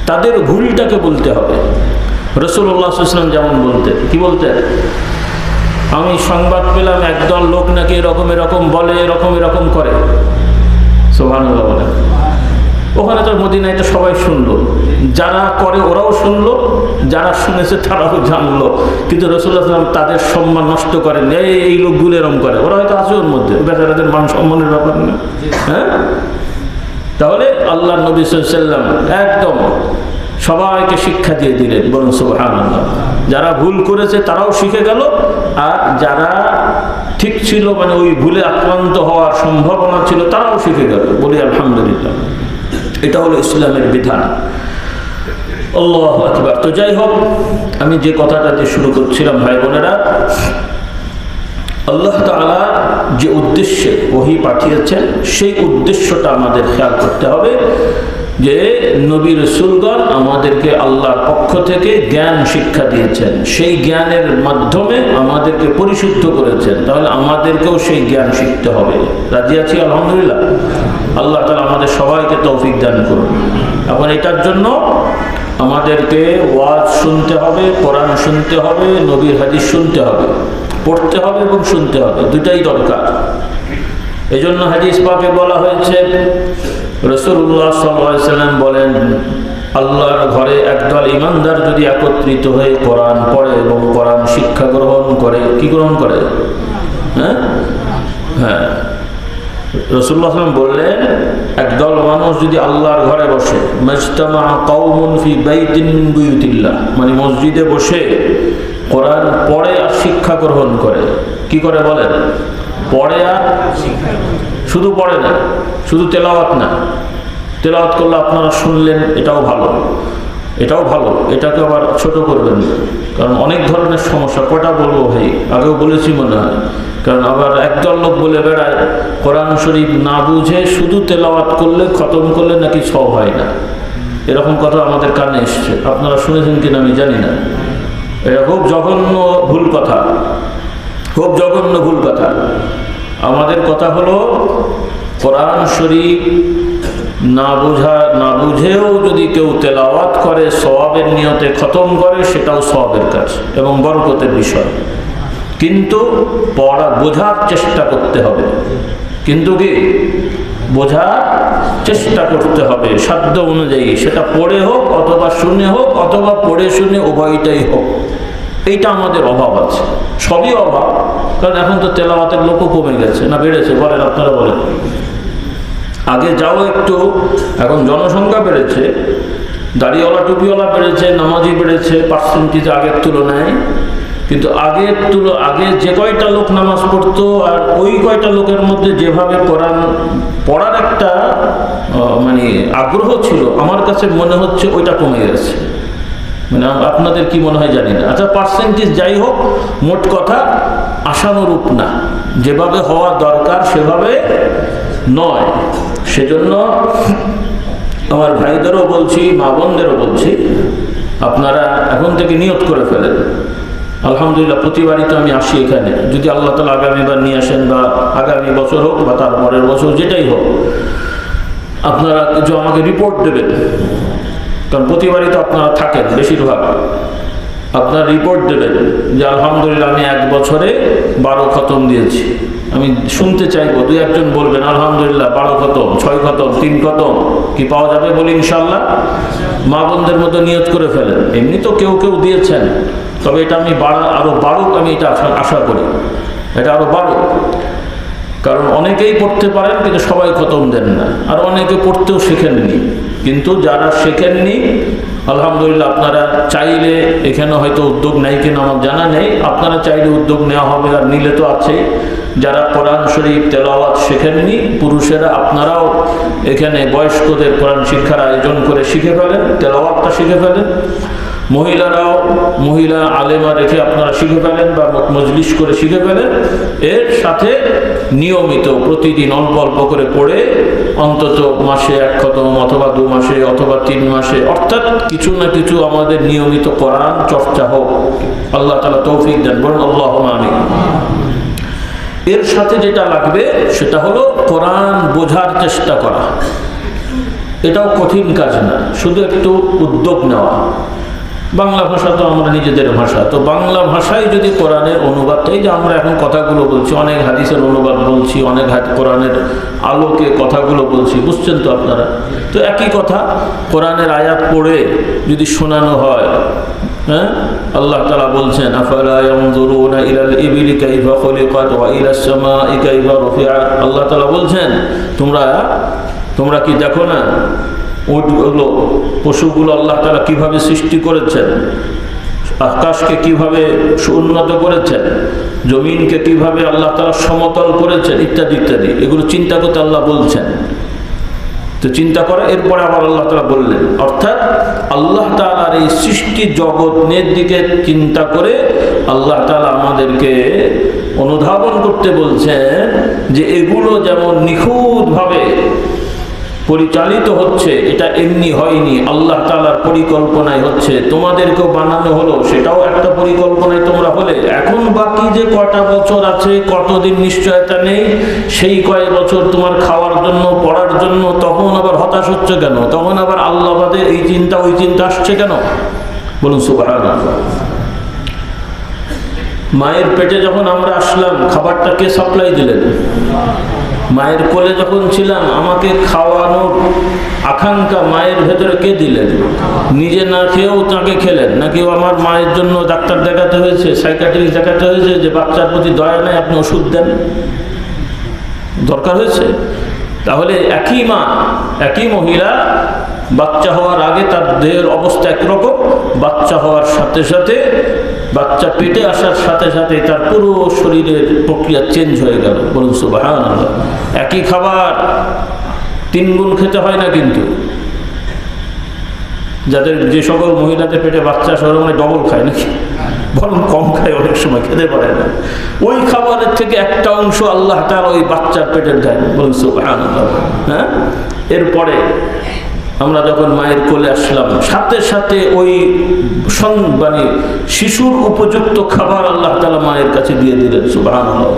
তাদের ভুলটাকে বলতে হবে। রাসূলুল্লাহ সাল্লাল্লাহু আলাইহি ওয়াসাল্লাম যেমন বলতেন, কি বলতেন? আমি সংবাদ পেলাম একদল লোক নাকি এরকম বলে, এরকম করে। সুবহানাল্লাহ বলে। ওখানে তো মদিনায় তো সবাই শুনলো, যারা করে ওরাও শুনলো, যারা শুনেছে তারাও জানলো। কিন্তু রাসূলুল্লাহ সাল্লাল্লাহু আলাইহি ওয়াসাল্লাম তাদের সম্মান নষ্ট করেন, এই লোকগুলো এরকম করে, ওরা হয়তো আছে ওর মধ্যে, বেচারাদের মান সম্মানের ব্যাপার না। হ্যাঁ, তাহলে আল্লাহ নবী সাল্লাল্লাহু আলাইহি ওয়াসাল্লাম একদম সবাইকে শিক্ষা দিয়ে দিলেন, বলুন সুবহানাল্লাহ। যারা ভুল করেছে তারাও শিখে গেল, আর যারা ঠিক ছিল, মানে ওই ভুলে আক্রান্ত হওয়ার সম্ভাবনা ছিল, তারাও শিখে গেল। বলি আলহামদুলিল্লাহ, এটা হলো ইসলামের বিধান। আল্লাহু আকবার। তো যাই হোক, আমি যে কথাটা দিয়ে শুরু করছিলাম, ভাই বোনেরা, আল্লাহ তাআলা যে উদ্দেশ্যে ওহী পাঠিয়েছেন সেই উদ্দেশ্যটা আমাদের খেয়াল করতে হবে, যে নবী রাসূলগণ আমাদেরকে আল্লাহর পক্ষ থেকে জ্ঞান শিক্ষা দিয়েছেন, সেই জ্ঞানের মাধ্যমে আমাদেরকে পরিশুদ্ধ করেছেন। তাহলে আমাদেরকেও সেই জ্ঞান শিখতে হবে। রাজি আছি আলহামদুলিল্লাহ। আল্লাহ তাআলা আমাদের সবাইকে তৌফিক দান করুন। এখন এটার জন্য আমাদেরকে ওয়াজ শুনতে হবে, কোরআন শুনতে হবে, নবীর হাদিস শুনতে হবে, পড়তে হবে এবং শুনতে হবে, দুটাই দরকার। এই জন্য হাদিস পাকে বলা হয়েছে, রাসূলুল্লাহ সাল্লাল্লাহু আলাইহি ওয়াসাল্লাম বলেন, আল্লাহর ঘরে একদল ঈমানদার যদি একত্রিত হয়ে কোরআন পড়ে এবং কোরআন শিক্ষা গ্রহণ করে, কি গ্রহণ করে? হ্যাঁ, রাসূলুল্লাহ সাল্লাল্লাহু আলাইহি ওয়াসাল্লাম বললেন, একদল মানুষ যদি আল্লাহর ঘরে বসে, মাজতামা কওমুন ফি বাইতিন মিন বুয়ুতিল্লাহ, মানে মসজিদে বসে কোরআন পড়ে আর শিক্ষা গ্রহণ করে। কি করে বলেন? পড়ে আর শিক্ষা। শুধু পড়ে না, শুধু তেলাওয়াত না। তেলাওয়াত করলে আপনারা শুনলেন, এটাও ভালো, এটাও ভালো, এটাকে আবার ছোট করবেন, কারণ অনেক ধরনের সমস্যা। কটা বলবো ভাই, আগেও বলেছি মনে হয়। কারণ আবার একদল লোক বলে বেড়ায়, কোরআন শরীফ না বুঝে শুধু তেলাওয়াত করলে, খতম করলে নাকি সব হয় না। এরকম কথা আমাদের কানে এসছে, আপনারা শুনেছেন কিনা আমি জানি না। এটা খুব জঘন্য ভুল কথা, খুব জঘন্য ভুল কথা। আমাদের কথা হলো, কোরআন শরীফ না বুঝেও যদি কেউ তেলাওয়াত করে, সওয়াবের নিয়তে খতম করে, সেটাও সওয়াবের কাজ এবং বরকতের বিষয়। কিন্তু বোঝার চেষ্টা করতে হবে, কিন্তু কি বোঝার চেষ্টা করতে হবে সাধ্য অনুযায়ী, সেটা পড়ে হোক অথবা শুনে হোক অথবা পড়ে শুনে উভয়টাই হোক। এইটা আমাদের অভাব আছে, সবই অভাব। কারণ এখন তো তেলাওয়াতের লোকও কমে গেছে, না বেড়েছে? বলেন, আপনারা বলেন। আগে যাও একটু, এখন জনসংখ্যা বেড়েছে, দাড়িওয়ালা টুপিওয়ালা বেড়েছে, নামাজি বেড়েছে পার্সেন্টেজ আগের তুলনায়। কিন্তু আগে যে কয়টা লোক নামাজ পড়তো, আর ওই কয়টা লোকের মধ্যে যেভাবে কোরআন পড়ার একটা মানে আগ্রহ ছিল, আমার কাছে মনে হচ্ছে ওইটা কমে গেছে। মানে আপনাদের কি মনে হয় জানি না। আচ্ছা, পার্সেন্টেজ যাই হোক, মোট কথা আশানুরূপ না, যেভাবে হওয়া দরকার সেভাবে নয়। সেজন্য আমার ভাইদেরও বলছি, মা বোনদেরও বলছি, আপনারা এখন থেকে নিয়ত করে ফেলেন, আলহামদুলিল্লাহ প্রতিবারই তো আমি আসি এখানে। যদি আল্লাহ তাআলা আগামীবার নিয়ে আসেন বা আগামী বছর হোক বা তার পরের বছর যেটাই হোক, আপনারা কিছু আমাকে রিপোর্ট দেবেন, কারণ প্রতিবারই তো আপনারা থাকেন বেশিরভাগ। আপনারা রিপোর্ট দেবেন যে আলহামদুলিল্লাহ আমি 1 বছরে 12 খতম দিয়েছি। আমি শুনতে চাইবো, 2-1 বলবেন আলহামদুলিল্লাহ 12 খতম, 6 খতম, 3 খতম কি পাওয়া যাবে বলি ইনশাল্লাহ। মা বোনদের মতো নিয়ত করে ফেলেন। এমনি তো কেউ কেউ দিয়েছেন, তবে এটা আমি আরো বাড়ুক, আমি এটা আশা করি এটা আরো বাড়ুক। কারণ অনেকেই পড়তে পারেন কিন্তু সবাই খতম দেন না, আর অনেকে পড়তেও শেখেননি। কিন্তু যারা শেখেননি আলহামদুলিল্লাহ আপনারা চাইলে, এখানে হয়তো উদ্যোগ নেয় কিনা আমার জানা নেই, আপনারা চাইলে উদ্যোগ নেওয়া হবে, আর নিলে তো আছেই। যারা কোরআন শরীফ তেলাওয়াত শেখেননি পুরুষেরা, আপনারাও এখানে বয়স্কদের কোরআন শিক্ষার আয়োজন করে শিখে ফেলেন, তেলাওয়াতটা শিখে ফেলেন। মহিলারাও মহিলা আলেমা রেখে আপনারা শিখে ফেলেন বা মজলিস করে শিখে ফেলেন। এর সাথে নিয়মিত প্রতিদিন অল্প অল্প করে পড়ে অন্তত মাসে 1 খতম অথবা 2 মাসে অথবা 3 মাসে, অর্থাৎ কিছু না কিছু আমাদের নিয়মিত কোরআন চর্চা হোক। আল্লাহ তাআলা তৌফিক দেন, বলুন আল্লাহুম্মা আমিন। এর সাথে যেটা লাগবে সেটা হলো কোরআন বোঝার চেষ্টা করা। এটাও কঠিন কাজ না, শুধু একটু উদ্যোগ নেওয়া। বাংলা ভাষা তো আমরা নিজেদের ভাষা, তো বাংলা ভাষায় যদি কোরআনের অনুবাদ, এই যে আমরা এখন কথাগুলো বলছি, অনেক হাদিসের অনুবাদ বলছি, অনেক কোরআনের আলোকে কথাগুলো বলছি, বুঝছেন তো আপনারা। তো একই কথা কোরআনের আয়াত পড়ে যদি শোনানো হয়, হ্যাঁ, আল্লাহ তাআলা বলছেন আফালা ইয়ানজুরুনা ইলাল ইবিলি কাইফা খুলিকাত ওয়া ইলাস সামাই কাইফা রুফিআত। আল্লাহ তাআলা বলছেন তোমরা কি দেখো না উটগুলো, পশুগুলো আল্লাহ তাআলা কিভাবে সৃষ্টি করেছেন, আকাশকে কিভাবে উন্নত করেছেন, জমিনকে কিভাবে আল্লাহ তাআলা সমতল করেছেন, ইত্যাদি ইত্যাদি। এগুলো চিন্তা করতে আল্লাহ বলছেন। তো চিন্তা করে এরপরে আবার আল্লাহ তাআলা বললেন, অর্থাৎ আল্লাহ তাআলার এই সৃষ্টি জগতের দিকে চিন্তা করে আল্লাহ তাআলা আমাদেরকে অনুধাবন করতে বলছেন যে এগুলো যেমন নিখুঁতভাবে পরিচালিত হচ্ছে, এটা এমনি হয়নি, আল্লাহ তাআলার পরিকল্পনায় হচ্ছে। তোমাদেরকেও বানানো হলো, সেটাও একটা পরিকল্পনায় তোমরা হলে। এখন বাকি যে কটা বছর আছে, কতদিন নিশ্চয়তা নেই, সেই কয়েক বছর তোমার খাওয়ার জন্য, পড়ার জন্য, তখন আবার হতাশ হচ্ছে কেন? তখন আবার আল্লাহ বাদে এই চিন্তা ওই চিন্তা আসছে কেন? বলুন সুবহানাল্লাহ। মায়ের পেটে যখন আমরা আসলাম, খাবারটা কে সাপ্লাই দিলেন? মায়ের কোলে যখন ছিলাম, আমাকে খাওয়ানোর আকাঙ্ক্ষা মায়ের ভেতরে কে দিলেন? নিজে না খেয়েও তাকে খেলেন, নাকি আমার মায়ের জন্য ডাক্তার দেখাতে হয়েছে, সাইকিয়াট্রিস্ট দেখাতে হয়েছে যে বাচ্চার প্রতি দয়া নেই, আপনি ওষুধ দেন, দরকার হয়েছে? তাহলে একই মা, একই মহিলা, বাচ্চা হওয়ার আগে তার দেহের অবস্থা একরকম, বাচ্চা হওয়ার সাথে সাথে, বাচ্চা পেটে আসার সাথে সাথে তার পুরো শরীরের প্রক্রিয়া চেঞ্জ হয়ে গেল। বলুন সুবহানাল্লাহ। একই খাবার 3 গুণ খেতে হয় না কিন্তু। যাদের, যে সকল মহিলাদের পেটে বাচ্চা আসে ওরা মানে ডবল খায় নাকি, বরং কম খায়, অনেক সময় খেতে পারে না। ওই খাবারের থেকে একটা অংশ আল্লাহ তাআলা ওই বাচ্চার পেটের দেন। বলুন সুবহানাল্লাহ। হ্যাঁ, এরপরে আমরা যখন মায়ের কোলে আসলাম, সাথে সাথে ওই মানে শিশুর উপযুক্ত খাবার আল্লাহ তাআলা মায়ের কাছে দিয়ে দিলেন। সুবহানাল্লাহ।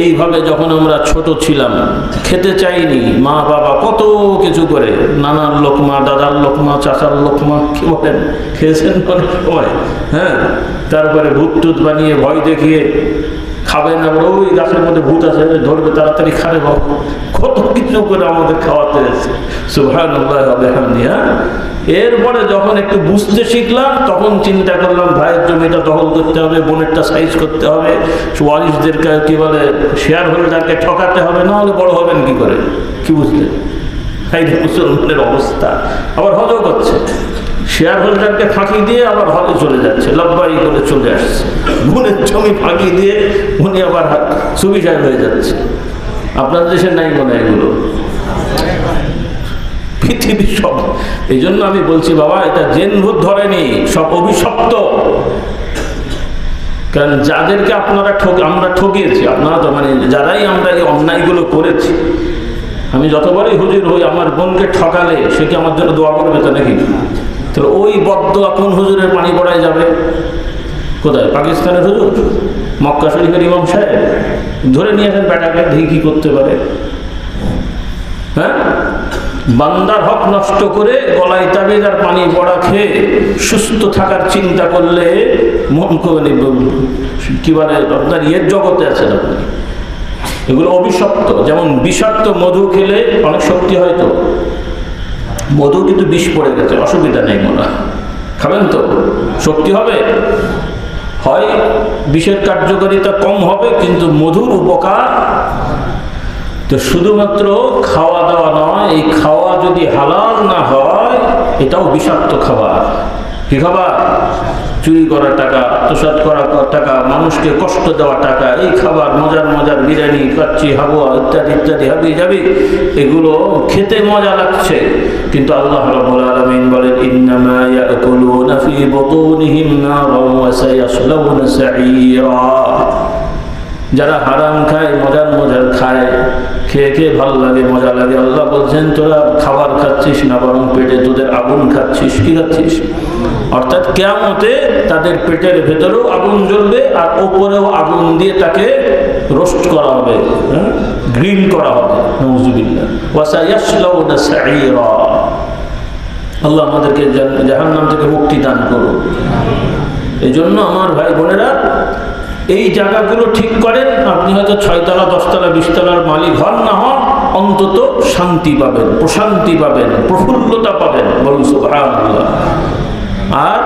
এইভাবে যখন আমরা ছোট ছিলাম, খেতে চাইনি, মা বাবা কত কিছু করে, নানার লোকমা, দাদার লোকমা, চাচার লোকমা, কি বলেন, খেয়েছেন অনেক সময়। হ্যাঁ, তারপরে ভূত টুত বানিয়ে ভয় দেখিয়ে খাবে না, ওই গাছের মধ্যে ভূত আছে, ধরবে, তাড়াতাড়ি খাবে, কত কিছু করে আমাদের খাওয়াতে হয়েছে। সুবহানাল্লাহ ওয়া বিহামদিহি। এরপরে যখন একটু বুঝতে শিখলাম, তখন চিন্তা করলাম ভাইয়ের জমিটা দখল করতে হবে, বোনেরটা সাইজ করতে হবে, ওয়ারিসদেরকে কি বলে শেয়ার হোল্ডারকে ঠকাতে হবে, না হলে বড় হবেন কি করে? কি বুঝলেন? এই মুসলমানের অবস্থা। আবার হজও করছে, শেয়ার হোল্ডারকে ফাঁকি দিয়ে আবার হজে চলে যাচ্ছে, লব্বাই করে চলে আসছে। বোনের জমি ফাঁকি দিয়ে উনি আবার সুবিচার হয়ে যাচ্ছে। আপনার দেশে নাই মনে হয় এগুলো? পৃথিবীর সব। এই জন্য আমি বলছি বাবা, এটা জেন ভূত ধরেনি, সব অভিশপ্ত। কারণ যাদেরকে আমরা ঠকিয়েছি, আপনারা তো মানে যারাই আমরা এই অন্যায়গুলো করেছি, আমি যতবারই হুজুর হই, আমার বোনকে ঠকালে সে কি আমার জন্য দোয়া করবে? তো নাকি? তাহলে ওই বদদোয়া কোন হুজুরের পানি পড়ায় যাবে? কোথায়? পাকিস্তানের হুজুর, মক্কা শরীফের ইমাম সাহেব। ধরে নিয়ে আসেন বেটাকে, দেখি কি করতে পারে। হ্যাঁ, বান্দার হক নষ্ট করে গলায় তাবিজ আর পানি পড়া খেয়ে সুস্থ থাকার চিন্তা করলে মন করে কি বলে আপনার ইয়ের জগতে আছেন আপনি। এগুলো অভিশপ্ত। যেমন বিষাক্ত মধু খেলে অনেক শক্তি হয়, তো মধু কিন্তু বিষ পড়ে গেছে, অসুবিধা নেই, মনে হয় খাবেন তো শক্তি হবে। হয় বিষের কার্যকারিতা কম হবে, কিন্তু মধুর উপকার। তো শুধুমাত্র খাওয়া দাওয়া নয়, এই খাওয়া যদি হালাল না হয় এটাও বিষাক্ত খাবার। কি খাবার? চুরি করা টাকা, আত্মসাৎ করা টাকা, মানুষকে কষ্ট দেওয়া টাকা, এই খাবার, মজার মজার বিরিয়ানি, কাচ্চি, হাবুয়া ইত্যাদি ইত্যাদি হাবি যাবি, এগুলো খেতে মজা লাগছে, কিন্তু আল্লাহ রাব্বুল আলামিন বলেন ইন্নামা ইয়াকুলুনা ফি বুতুনিহিম নারান ওয়া সায়াসলাউনা সাঈরা। যারা হারাম খায়, মজার মজার খায়, খেয়ে খেয়ে ভালো লাগে, মজা লাগে, আল্লাহ বলছেন তোরা খাবার খাচ্ছিস না, বরং পেটে তোদের আগুন খাচ্ছিস। কি খাচ্ছিস? অর্থাৎ কিয়ামতে তাদের পেটের ভেতরেও আগুন জ্বলবে, আর ওপরেও আগুন দিয়ে তাকে রোস্ট করা হবে, গ্রিল করা হবে। নাউযুবিল্লাহ। ওয়া সায়াসলাউনা সাঈরা। আল্লাহ আমাদেরকে জাহান্নাম থেকে মুক্তি দান করুন। এই জন্য আমার ভাই বোনেরা, এই জায়গাগুলো ঠিক করেন। আপনি হয়তো 6 তলা 10 তলা 20 তলার মালিক হন না হন, অন্তত শান্তি পাবেন, প্রশান্তি পাবেন, প্রফুল্লতা পাবেন। বলুন সুবহানাল্লাহ। আর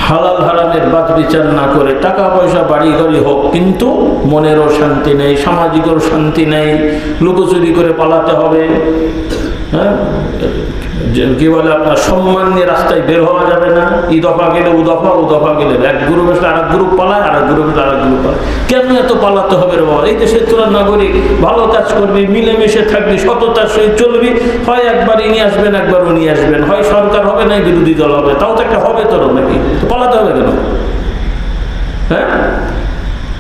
হালাল হারামের বাদ বিচার না করে টাকা পয়সা বাড়ি গাড়ি হোক, কিন্তু মনেরও শান্তি নেই, সামাজিকও শান্তি নেই, লুকোচুরি করে পালাতে হবে। হ্যাঁ, কি বলে আপনার সম্মান নিয়ে রাস্তায় বের হওয়া যাবে না। ই দফা গেলে ও দফা, ও দফা গেলে এক গ্রুপ আসলে আর এক গ্রুপ পালায়, আর এক গ্রুপ আসলে আর এক গ্রুপ পালায়। কেন এত পালাতে হবে রে বাবা? এই দেশের তোরা নাগরিক, ভালো কাজ করবি, মিলেমিশে থাকবি, সততার সহিত চলবি। হয় একবার ইনি আসবেন, একবার উনি আসবেন, হয় সরকার হবে, না বিরোধী দল হবে, তাও তো একটা হবে তোর নাকি, তো পালাতে হবে কেন? হ্যাঁ,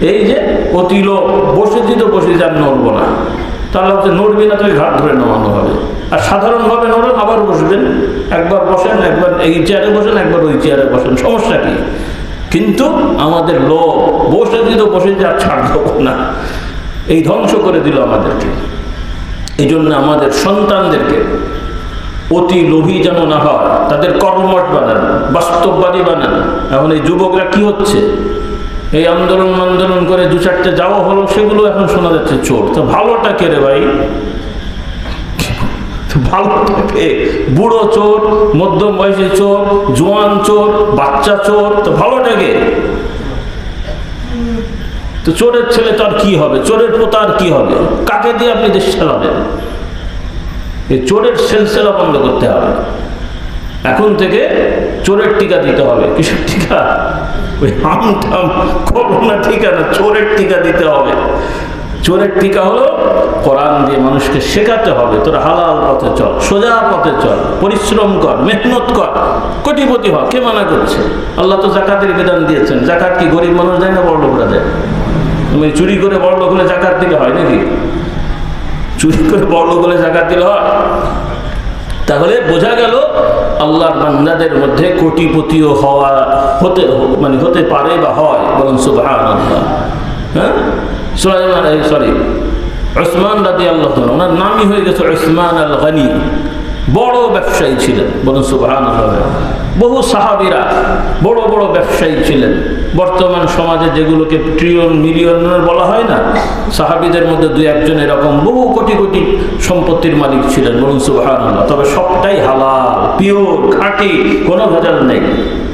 এই যে অতি লোক বসেছি তো বসে যান, নড়বো না, তাহলে হচ্ছে নড়বি না, তুই ঘাট ধরে নামানো হবে। আর সাধারণভাবে নড়েন, আবার বসবেন, একবার বসেন, একবার এই চেয়ারে বসেন, একবার ওই চেয়ারে বসেন, সমস্যা কি? কিন্তু আমাদের লোক বসেছি তো বসে যা, ছাড় দেবো না, এই ধ্বংস করে দিল আমাদেরকে। এই জন্য আমাদের সন্তানদেরকে অতি লোভী যেন না হয়, তাদের কর্মঠ বানান, বাস্তববাদী বানান। এখন এই যুবকরা কি হচ্ছে, এই আন্দোলন করে 2-4টে যাওয়া হলো, সেগুলো এখন শোনা যাচ্ছে চোর। তো ভালোটা কে রে ভাই? ভালোটাকে বুড়ো চোর, মধ্যম বয়সী চোর, জোয়ান চোর, বাচ্চা চোর, তো ভালোটাকে? তো চোরের ছেলে তো আর কি হবে, চোরের পোতা আর কি হবে? কাকে দিয়ে আপনি দেশ চালাবেন? এই চোরের সিলসিলা বন্ধ করতে হবে। এখন থেকে চোরের টিকা দিতে হবে। কিসের টিকা? ওই হামটাম করোনা টিকা না, চোরের টিকা দিতে হবে। চোরের টিকা হলো কোরআন দিয়ে মানুষকে শেখাতে হবে, তোরা হালাল পথে চল, সোজা পথে চল, পরিশ্রম কর, মেহনত কর, কোটিপতি হ। কে মানা করছে? আল্লাহ তো জাকাতের বিধান দিয়েছেন। জাকাত কি গরিব মানুষ দেয় না বড় লোকরা দেয়? তুমি চুরি করে বড় লোক হলে জাকাত দিলে হয় নাকি? চুরি করে বড় লোক হলে জাকাত দিলে হয়? তাহলে বোঝা গেল আল্লাহর বান্দাদের মধ্যে কোটিপতিও হওয়া হতে পারে বা হয়। বলুন সুবহানাল্লাহ। হ্যাঁ, উসমান রাদিয়াল্লাহু তাআলা, ওনার নামই হয়ে গেছে উসমান আল গনি, বড় ব্যবসায়ী ছিলেন। বলুন সুবহানাল্লাহ। বহু সাহাবীরা বড় বড় ব্যবসায়ী ছিলেন। বর্তমান সমাজে যেগুলোকে ট্রিলিয়ন মিলিয়নের বলা হয় না, সাহাবীদের মধ্যে 2-1 এরকম বহু কোটি কোটি সম্পত্তির মালিক ছিলেন। বলুন সুবহানাল্লাহ। তবে সবটাই হালাল, পিওর, খাঁটি, কোনো ভেজাল নেই।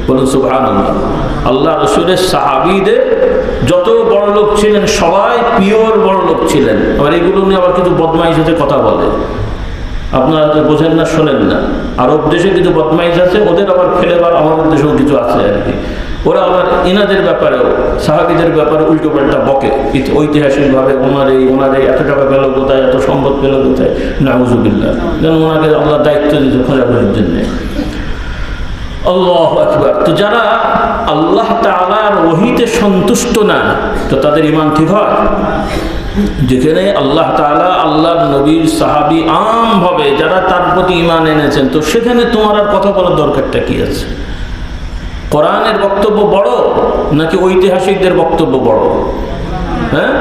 বলুন সুবহানাল্লাহ। আল্লাহ রাসূলের সাহাবীদের যত বড় লোক ছিলেন সবাই পিওর বড় লোক ছিলেন। আবার এগুলো নিয়ে আবার কিছু বদমাইশ হতে কথা বলে, আপনারা তো বোঝেন না, শোনেন না। আরব দেশে কিছু বদমাইশ আছে, ওদের আবার ফেলেবার আমাদের দেশেও কিছু আছে আর কি। ওরা আবার এনাদের ব্যাপারেও, সাহাবীদের ব্যাপারে উল্টো পাল্টা বকে, ঐতিহাসিকভাবে ওনার এই এত টাকা পেল কোথায়, এত সম্পদ পেল কোথায়। নাউযুবিল্লাহ। যেন ওনাকে আল্লাহ দায়িত্ব দিতে খোঁজাখুঁজির জন্যে। আল্লাহু আকবার। তো যারা আল্লাহ তাআলার ওহীতে সন্তুষ্ট না, তো তাদের ঈমান ঠিক হয়? যেখানে আল্লাহ তাআলা, আল্লাহর নবীর সাহাবী আমভাবে যারা তার প্রতি ঈমান এনেছেন, তো সেখানে তোমার আর কথা বলার দরকারটা কি আছে? কোরআনের বক্তব্য বড় নাকি ঐতিহাসিকদের বক্তব্য বড়? হ্যাঁ,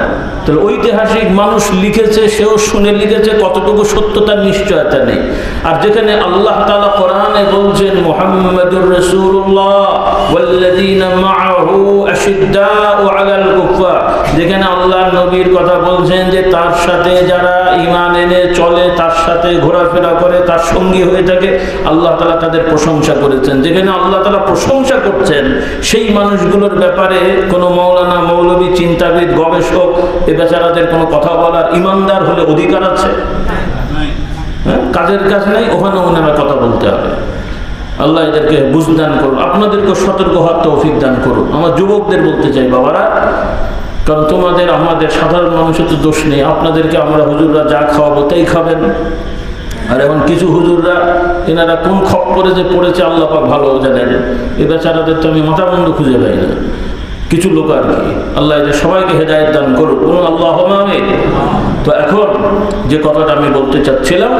তাহলে ঐতিহাসিক মানুষ লিখেছে, সেও শুনে লিখেছে, কতটুকু সত্যতার নিশ্চয়তা নেই। আর যেখানে আল্লাহ তাআলা কোরআনে বলছেন মুহাম্মাদুর রাসূলুল্লাহ ওয়াল্লাযীনা মাআহু আশিদ্দাউ আলাল কুফার, যেখানে আল্লাহ নবীর কথা বলছেন যে তার সাথে যারা ঈমান এনে চলে, তার সাথে ঘোরাফেরা করে, তার সঙ্গী হয়ে থাকে, আল্লাহ তাআলা তাদের প্রশংসা করেছেন। যেখানে আল্লাহ তাআলা প্রশংসা করছেন, সেই মানুষগুলোর ব্যাপারে কোনো মাওলানা, মৌলবী, চিন্তাবিদ, গবেষক এ বেচারাদের কোনো কথা বলার ইমানদার হলে অধিকার আছে? হ্যাঁ, কাজের কাজ নেই, ওখানে ওনারা কথা বলতে হবে। আল্লাহ এদেরকে বুঝদান করুন, আপনাদেরকে সতর্ক হওয়ার তৌফিক দান করুন। আমার যুবকদের বলতে চাই, বাবারা, কারণ তোমাদের আমাদের সাধারণ মানুষের তো দোষ নেই। আপনাদেরকে আমরা হুজুররা যা খাওয়াবো তাই খাবেন। আর এখন কিছু হুজুররা এনারা কোন খপ্পরে যে পড়েছে আল্লাহ পাক ভালো জানেন। এ বেচারাদের তো আমি মাথা বন্ধ খুঁজে পাই না, কিছু লোক আর কি। আল্লাহ এদের সবাইকে হেদায়েত দান করুন, বলুন আল্লাহুম্মা আমিন। তো এখন যে কথাটা আমি বলতে চাচ্ছিলাম,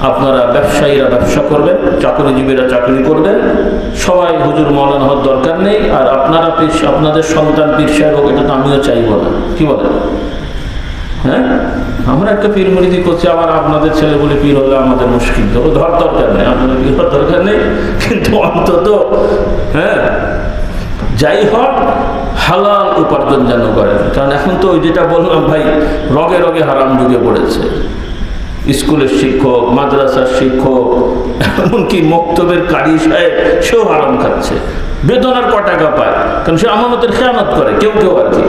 আপনারা ব্যবসায়ীরা ব্যবসা করবেন, চাকরিজীবীরা চাকরি করবেন, সবাই হুজুর মাওলানা হওয়ার দরকার নেই। আর আপনারা আপনাদের সন্তান পীর সাহেব হোক, এটা তো আমিও চাইব না, কি বলেন? হ্যাঁ, আমরা একটা পীর মুরিদি করছি, আবার আপনাদের ছেলে বলে পীর হলে আমাদের মুশকিল। তো ধর দরকার নেই, আপনাদের পীর হওয়ার দরকার নেই, কিন্তু অন্তত হ্যাঁ যাই হোক হালাল উপার্জন যেন করেন। কারণ এখন তো ওই যেটা বললাম ভাই, রগে রগে হারাম ঢুকে পড়েছে। স্কুলের শিক্ষক, মাদ্রাসার শিক্ষক, এমনকি মক্তবের কারি সাহেব, সেও হারাম খাচ্ছে। বেতন আর ক টাকা পায়, কারণ সে আমানতের খেয়ানত করে কেউ কেউ আর কি।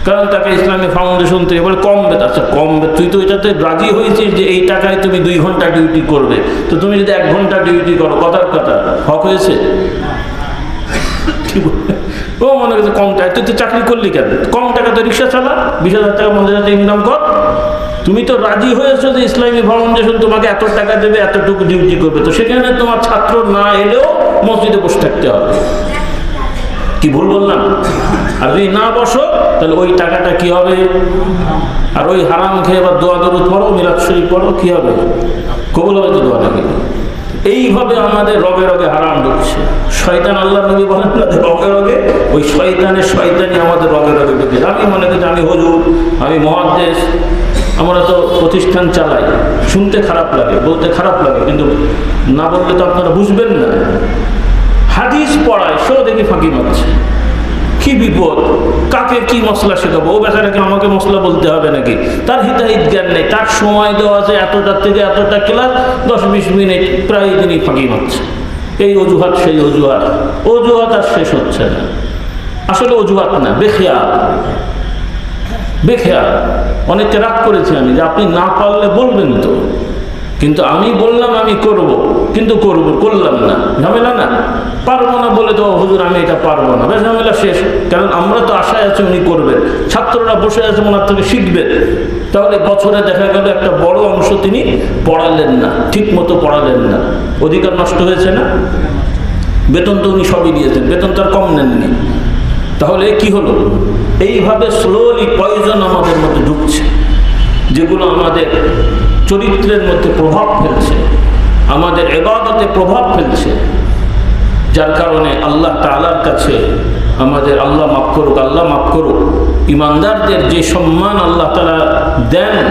কারণ তাকে ইসলামী ফাউন্ডেশন থেকে বলে কম বেতন। আচ্ছা কম বেতন, তুই তো এটাতে রাজি হয়েছিস যে এই টাকায় তুমি 2 ঘন্টা ডিউটি করবে, তো তুমি যদি 1 ঘন্টা ডিউটি করো, কথার কথা হক হয়েছে? ও মনে করছে কম টাকা, তুই তো চাকরি করলি কেন? কম টাকা তো রিক্সা চালা, 20,000 টাকা 50,000 ইনকাম কর। তুমি তো রাজি হয়েছো যে ইসলামী ফাউন্ডেশন তোমাকে এত টাকা দেবে, এতটুকু ডিউটি করবে, তো সেখানে তোমার ছাত্র না এলেও মসজিদে বসে থাকতে হবে। কি ভুল বললাম? আর যদি না বসো তাহলে ওই টাকাটা কি হবে? আর ওই হারাম খেয়ে বা দোয়া দরুদ পড়ো, মিলাদ শরীফ পড়ো, কি হবে? কবুল হবে তো দোয়া নাকি? এইভাবে আমাদের রগে রগে হারাম ঢুকছে। শয়তান, আল্লাহ নবী বলেন না রগে রগে, ওই শয়তানি আমাদের রগে রগে ঢুকেছে। আমি মনে করি আমি হুজুর, আমি মুহাদ্দিস, আমরা তো প্রতিষ্ঠান চালাই, শুনতে খারাপ লাগে, বলতে খারাপ লাগে, কিন্তু না বললে তো আপনারা বুঝবেন না। হাদিস পড়ায় সেও দেখি ফাঁকি মারছে। কি বিপদ! কাকে কি মশলা শেখাবো? ও বেচারাকে আমাকে মশলা বলতে হবে নাকি? তার হিতাহিত জ্ঞান নেই, তার সময় দেওয়া আছে এতটার থেকে এতটা ক্লাস, 10-20 মিনিট প্রায় দিনই ফাঁকি মারছে। এই অজুহাত, সেই অজুহাত, অজুহাত আর শেষ হচ্ছে না। আসলে অজুহাত না, বেখেয়াল। অনেককে রাগ করেছি আমি যে আপনি না পারলে বলবেন তো, কিন্তু আমি বললাম আমি করব, কিন্তু করলাম না, ঝামেলা না? পারবো না বলে তো হুজুর আমি এটা পারবো না, বেশ ঝামেলা শেষ। কারণ আমরা তো আশায় আছি উনি করবেন, ছাত্ররা বসে আছে ওনার থেকে শিখবেন। তাহলে বছরে দেখা গেল একটা বড় অংশ তিনি পড়ালেন না, ঠিক মতো পড়ালেন না, অধিকার নষ্ট হয়েছে না? বেতন তো উনি সবই দিয়েছেন, বেতন তার কম নেননি। তাহলে কি হলো? এইভাবে স্লোলি পয়জন আমাদের মধ্যে ঢুকছে, যেগুলো আমাদের চরিত্রের মধ্যে প্রভাব ফেলছে, আমাদের ইবাদতে প্রভাব ফেলছে, যার কারণে আল্লাহ তাআলার কাছে আমাদের আল্লাহ মাফ করুক, ইমানদারদের যে সম্মান আল্লাহ তাআলা দেন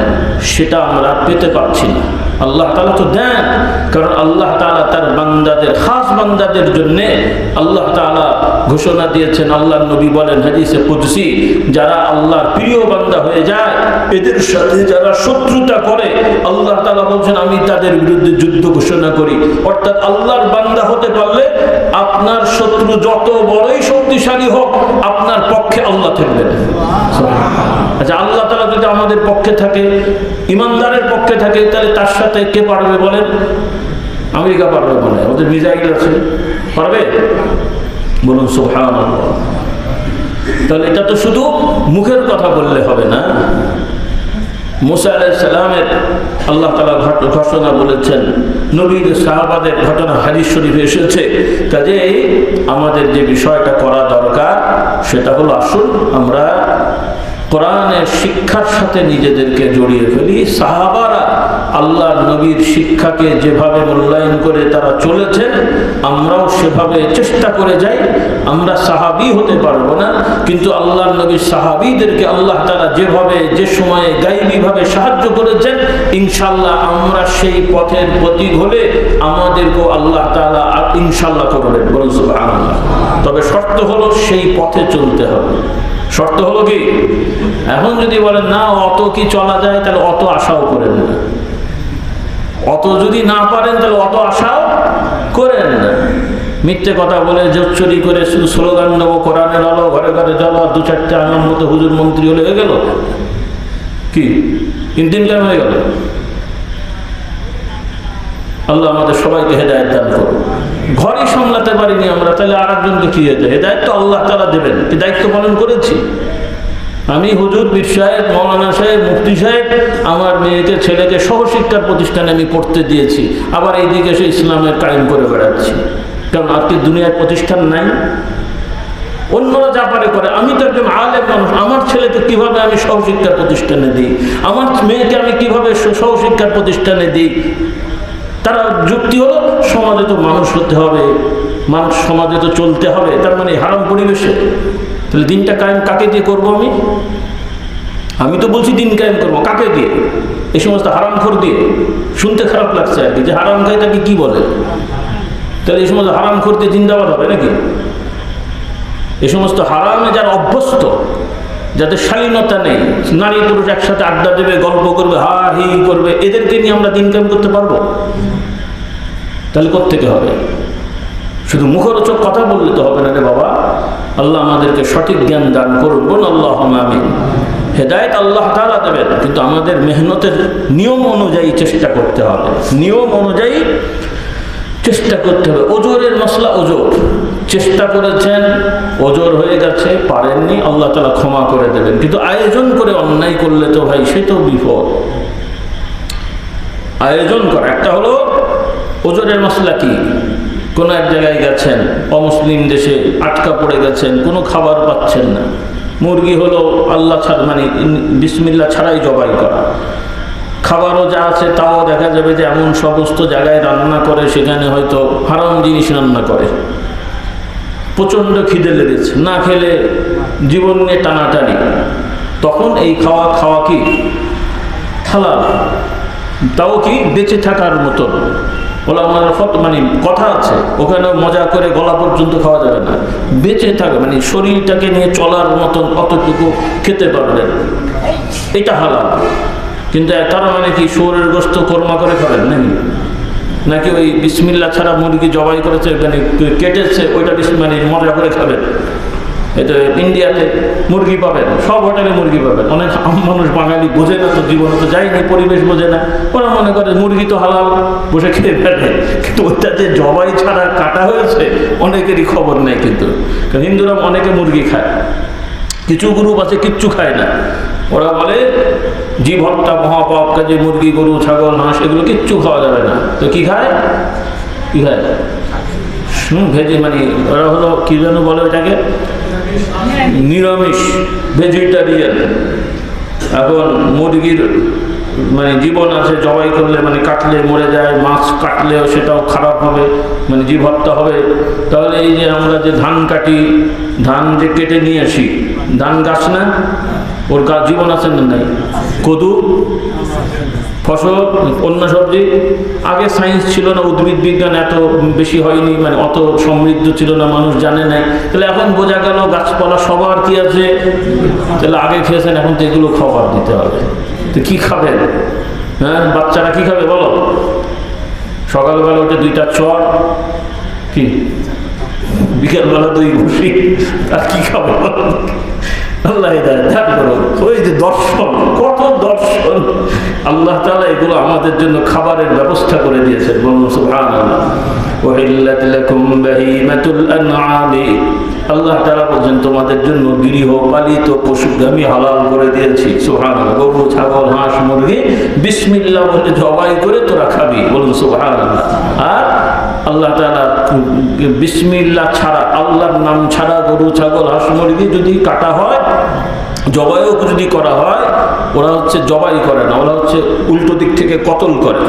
সেটা আমরা পেতে পারছি না। আল্লাহ তাআলা তো দেন, কারণ আল্লাহ তাআলা তার বান্দাদের, খাস বান্দাদের জন্য আল্লাহ তাআলা ঘোষণা দিয়েছেন। আল্লাহর নবী বলেন হাদিসে কুদসি, যারা আল্লাহর প্রিয় বান্দা হয়ে যায়, এদের সাথে যারা শত্রুতা করে, আল্লাহ তাআলা বলছেন আমি তাদের বিরুদ্ধে যুদ্ধ ঘোষণা করি। অর্থাৎ আল্লাহর বান্দা হতে পারলে আপনার শত্রু যত বড়ই শক্তিশালী হোক, আপনার পক্ষে আল্লাহ থাকবেন। আচ্ছা, আল্লাহ তাআলা যদি আমাদের পক্ষে থাকে, ইমানদারের পক্ষে থাকে, তাহলে তার সাথে কে পারবে বলেন? আমেরিকা পারবে বলে? ওদের মিসাইল আছে, পারবে? বলুন সুবহানাল্লাহ। তাহলে এটা তো শুধু মুখের কথা বললে হবে না। মুসা আলাইহিস সালামের আল্লাহ তাআলা ঘোষণা বলেছেন, নবীর সাহাবাদের ঘটনা হাদিস শরীফে এসেছে। কাজেই আমাদের যে বিষয়টা করা দরকার সেটা হলো, আসুন আমরা কোরআনের শিক্ষার সাথে নিজেদেরকে জড়িয়ে ফেলি। সাহাবারা আল্লাহর নবীর শিক্ষাকে যেভাবে মূল্যায়ন করে তারা চলেছেন, আমরাও সেভাবে চেষ্টা করে যাই। আমরা সাহাবী হতে পারবো না, কিন্তু আল্লাহর নবীর সাহাবীদেরকে আল্লাহ তাআলা যেভাবে যে সময়ে গায়বীভাবে সাহায্য করেছেন, ইনশাআল্লাহ আমরা সেই পথের প্রতীক হলে আমাদেরকেও আল্লাহ তাআলা ইনশাআল্লাহ করবেন। বলুন সুবহানাল্লাহ। তবে শর্ত হলো সেই পথে চলতে হবে। শর্ত হলো কি? এখন যদি বলেন না অত কি চলা যায়, তাহলে অত আশাও করেন না। অত যদি না পারেন তাহলে অত আশাও করেন না। মিথ্যে কথা বলে জোচ্চুরি করে শুধু স্লোগান দেবো কোরআনের আলো ঘরে ঘরে জ্বালো, দু চারটে আমার মতো হুজুর মন্ত্রী হলে হয়ে গেল কি? দিন কেন হয়ে গেল? আল্লাহ আমাদের সবাইকে হেদায়েত দান করুন। ঘরই সামলাতে পারিনি আমরা, তাহলে আর একজনকে কি হেদায়েত তো আল্লাহ তাআলা দেবেন। কি দায়িত্ব পালন করেছি? আমি হুজুর, পীর সাহেব, মৌলানা সাহেব, মুফতি সাহেব আমার মেয়েকে ছেলেকে সহশিক্ষার প্রতিষ্ঠানে আমি পড়তে দিয়েছি, আবার এইদিকে সে ইসলামের কায়েম করে বেড়াচ্ছি। কারণ আজকে দুনিয়ার প্রতিষ্ঠান নাই, অন্যরা যা পারে করে। আমি তো একজন আলেম মানুষ, আমার ছেলেকে কিভাবে আমি সহশিক্ষার প্রতিষ্ঠানে দিই, আমার মেয়েকে আমি কিভাবে সহশিক্ষার প্রতিষ্ঠানে দিই? তারা যুক্তি হলো সমাজে তো মানুষ হতে হবে, মানুষ সমাজে তো চলতে হবে, তার মানে হারাম পরিবেশে। তাহলে দিনটা কায়েম কাকে দিয়ে করবো? আমি তো বলছি দিন কায়েম করবো কাকে দিয়ে? এই সমস্ত হারামখোর দিয়ে। শুনতে খারাপ লাগছে আর কি, যে হারাম খাই তাকে কি বলে? তাহলে এই সমস্ত হারামখোর দিয়ে জিন্দাবাদ হবে নাকি? এই সমস্ত হারামে যারা অভ্যস্ত, যাদের শালীনতা নেই, নারী পুরুষ একসাথে আড্ডা দেবে, গল্প করবে, হা হি করবে, এদেরকে নিয়ে আমরা দিন কায়েম করতে পারবো? তাহলে কোত্থেকে হবে? শুধু মুখরোচক কথা বললে তো হবে না রে বাবা। আল্লাহ আমাদেরকে সঠিক জ্ঞান দান করুন। বলুন আল্লাহুম্মা আমিন। হেদায়েত আল্লাহ তাআলা দেবেন, কিন্তু আমাদের মেহনতের নিয়ম অনুযায়ী চেষ্টা করতে হবে। নিয়ম অনুযায়ী চেষ্টা করতে হবে। ওজোরের মশলা ওজোর, চেষ্টা করেছেন, ওজোর হয়ে গেছে, পারেননি, আল্লাহ তাআলা ক্ষমা করে দেবেন। কিন্তু আয়োজন করে অন্যায় করলে তো ভাই সে তো বিপদ। আয়োজন করা একটা হলো ওজোরের মশলা কি? কোনো এক জায়গায় গেছেন, অমুসলিম দেশে আটকা পড়ে গেছেন, কোনো খাবার পাচ্ছেন না। মুরগি হলো আল্লাহ ছাড়া, মানে বিসমিল্লাহ ছাড়াই জবাই করা। খাবারও যা আছে তাও দেখা যাবে যে এমন সমস্ত জায়গায় রান্না করে, সেখানে হয়তো হারাম জিনিস রান্না করে। প্রচণ্ড খিদে লেগেছে, না খেলে জীবন নিয়ে টানাটানি। তখন এই খাওয়া কি হালাল, তাও কি বেঁচে থাকার মতন। মানে কথা আছে, ওখানে মজা করে গলা পর্যন্ত খাওয়া যাবে না, বেঁচে থাকা মানে শরীরটাকে নিয়ে চলার মতন অতটুকু খেতে পারবেন, এটা হালাল। কিন্তু তার মানে কি শুয়োরের গোশত কোরমা করে খাবেন নাকি ওই বিসমিল্লাহ ছাড়া মুরগি জবাই করেছে, মানে কেটেছে, ওইটা মানে মজা করে খাবেন? এটা ইন্ডিয়াতে মুরগি পাবেন, সব হোটেলে মুরগি পাবেন। অনেক মানুষ বাঙালি বোঝে না, তো জীবনে তো যায়নি, পরিবেশ বোঝে না, ওরা মনে করে মুরগি তো হালাল, বসে খেয়ে ফেলে। কিন্তু ওইটা যে জবাই ছাড়া কাটা হয়েছে অনেকেরই খবর নেই। কিন্তু হিন্দুরা অনেকে মুরগি খায়, কিছু গ্রুপ আছে কিচ্ছু খায় না। ওরা বলে জীব হত্যা মহাপাপ, কাজে মুরগি, গরু, ছাগল, হাঁস এগুলো কিচ্ছু খাওয়া যাবে না। তো কি খায়? ভেজে, মানে ওরা হলো কি যেন বলে ওটাকে, নিরামিষ, ভেজিটেরিয়ান। এখন মুরগির মানে জীবন আছে, জবাই করলে মানে কাটলে মরে যায়, মাছ কাটলেও সেটাও খারাপ হবে, মানে জীব হত্যা হবে। তাহলে এই যে আমরা যে ধান কাটি, ধান যে কেটে নিয়ে আসি, ধান গাছ না, ওর জীবন আছে না নাই? কদু, ফসল, অন্য সবজি। আগে সায়েন্স ছিল না, উদ্ভিদ বিজ্ঞান এত বেশি হয়নি, মানে অত সমৃদ্ধ ছিল না, মানুষ জানে নাই। তাহলে এখন বোঝা গেল গাছপালা সবার কি আছে। তাহলে আগে খেয়েছেন, এখন তো এগুলো খাবার দিতে হবে। তো কি খাবেন? হ্যাঁ, বাচ্চারা কি খাবে বলো? সকালবেলা উঠে 2টা চর, কি বিকেলবেলা 2 ঘুষি, আর কি খাবো? আল্লাহ দান করুন। ওই যে দর্শন, কত দর্শন! আল্লাহ তাআলা এগুলো আমাদের জন্য খাবারের ব্যবস্থা করে দিয়েছেন। বলুন সুবহানাল্লাহ। ওয়াহিল্লাত লাকুম বাহিমাতুল আনআমি, আল্লাহ তাআলা বলেন তোমাদের জন্য গৃহপালিত পশুকে আমি হালাল করে দিয়েছি। সুবহানাল্লাহ। গরু, ছাগল, হাঁস, মুরগি বিসমিল্লাহ বলে জবাই করে তোরা খাবি। বলুন সুবহানাল্লাহ। আর আল্লাহ তাআলা বিসমিল্লাহ ছাড়া, আল্লাহর নাম ছাড়া গরু, ছাগল, হাঁস, মুরগি যদি কাটা হয়, জবাইও যদি করা হয়, ওরা হচ্ছে জবাই করে না, ওরা হচ্ছে উল্টো দিক থেকে কতল করে।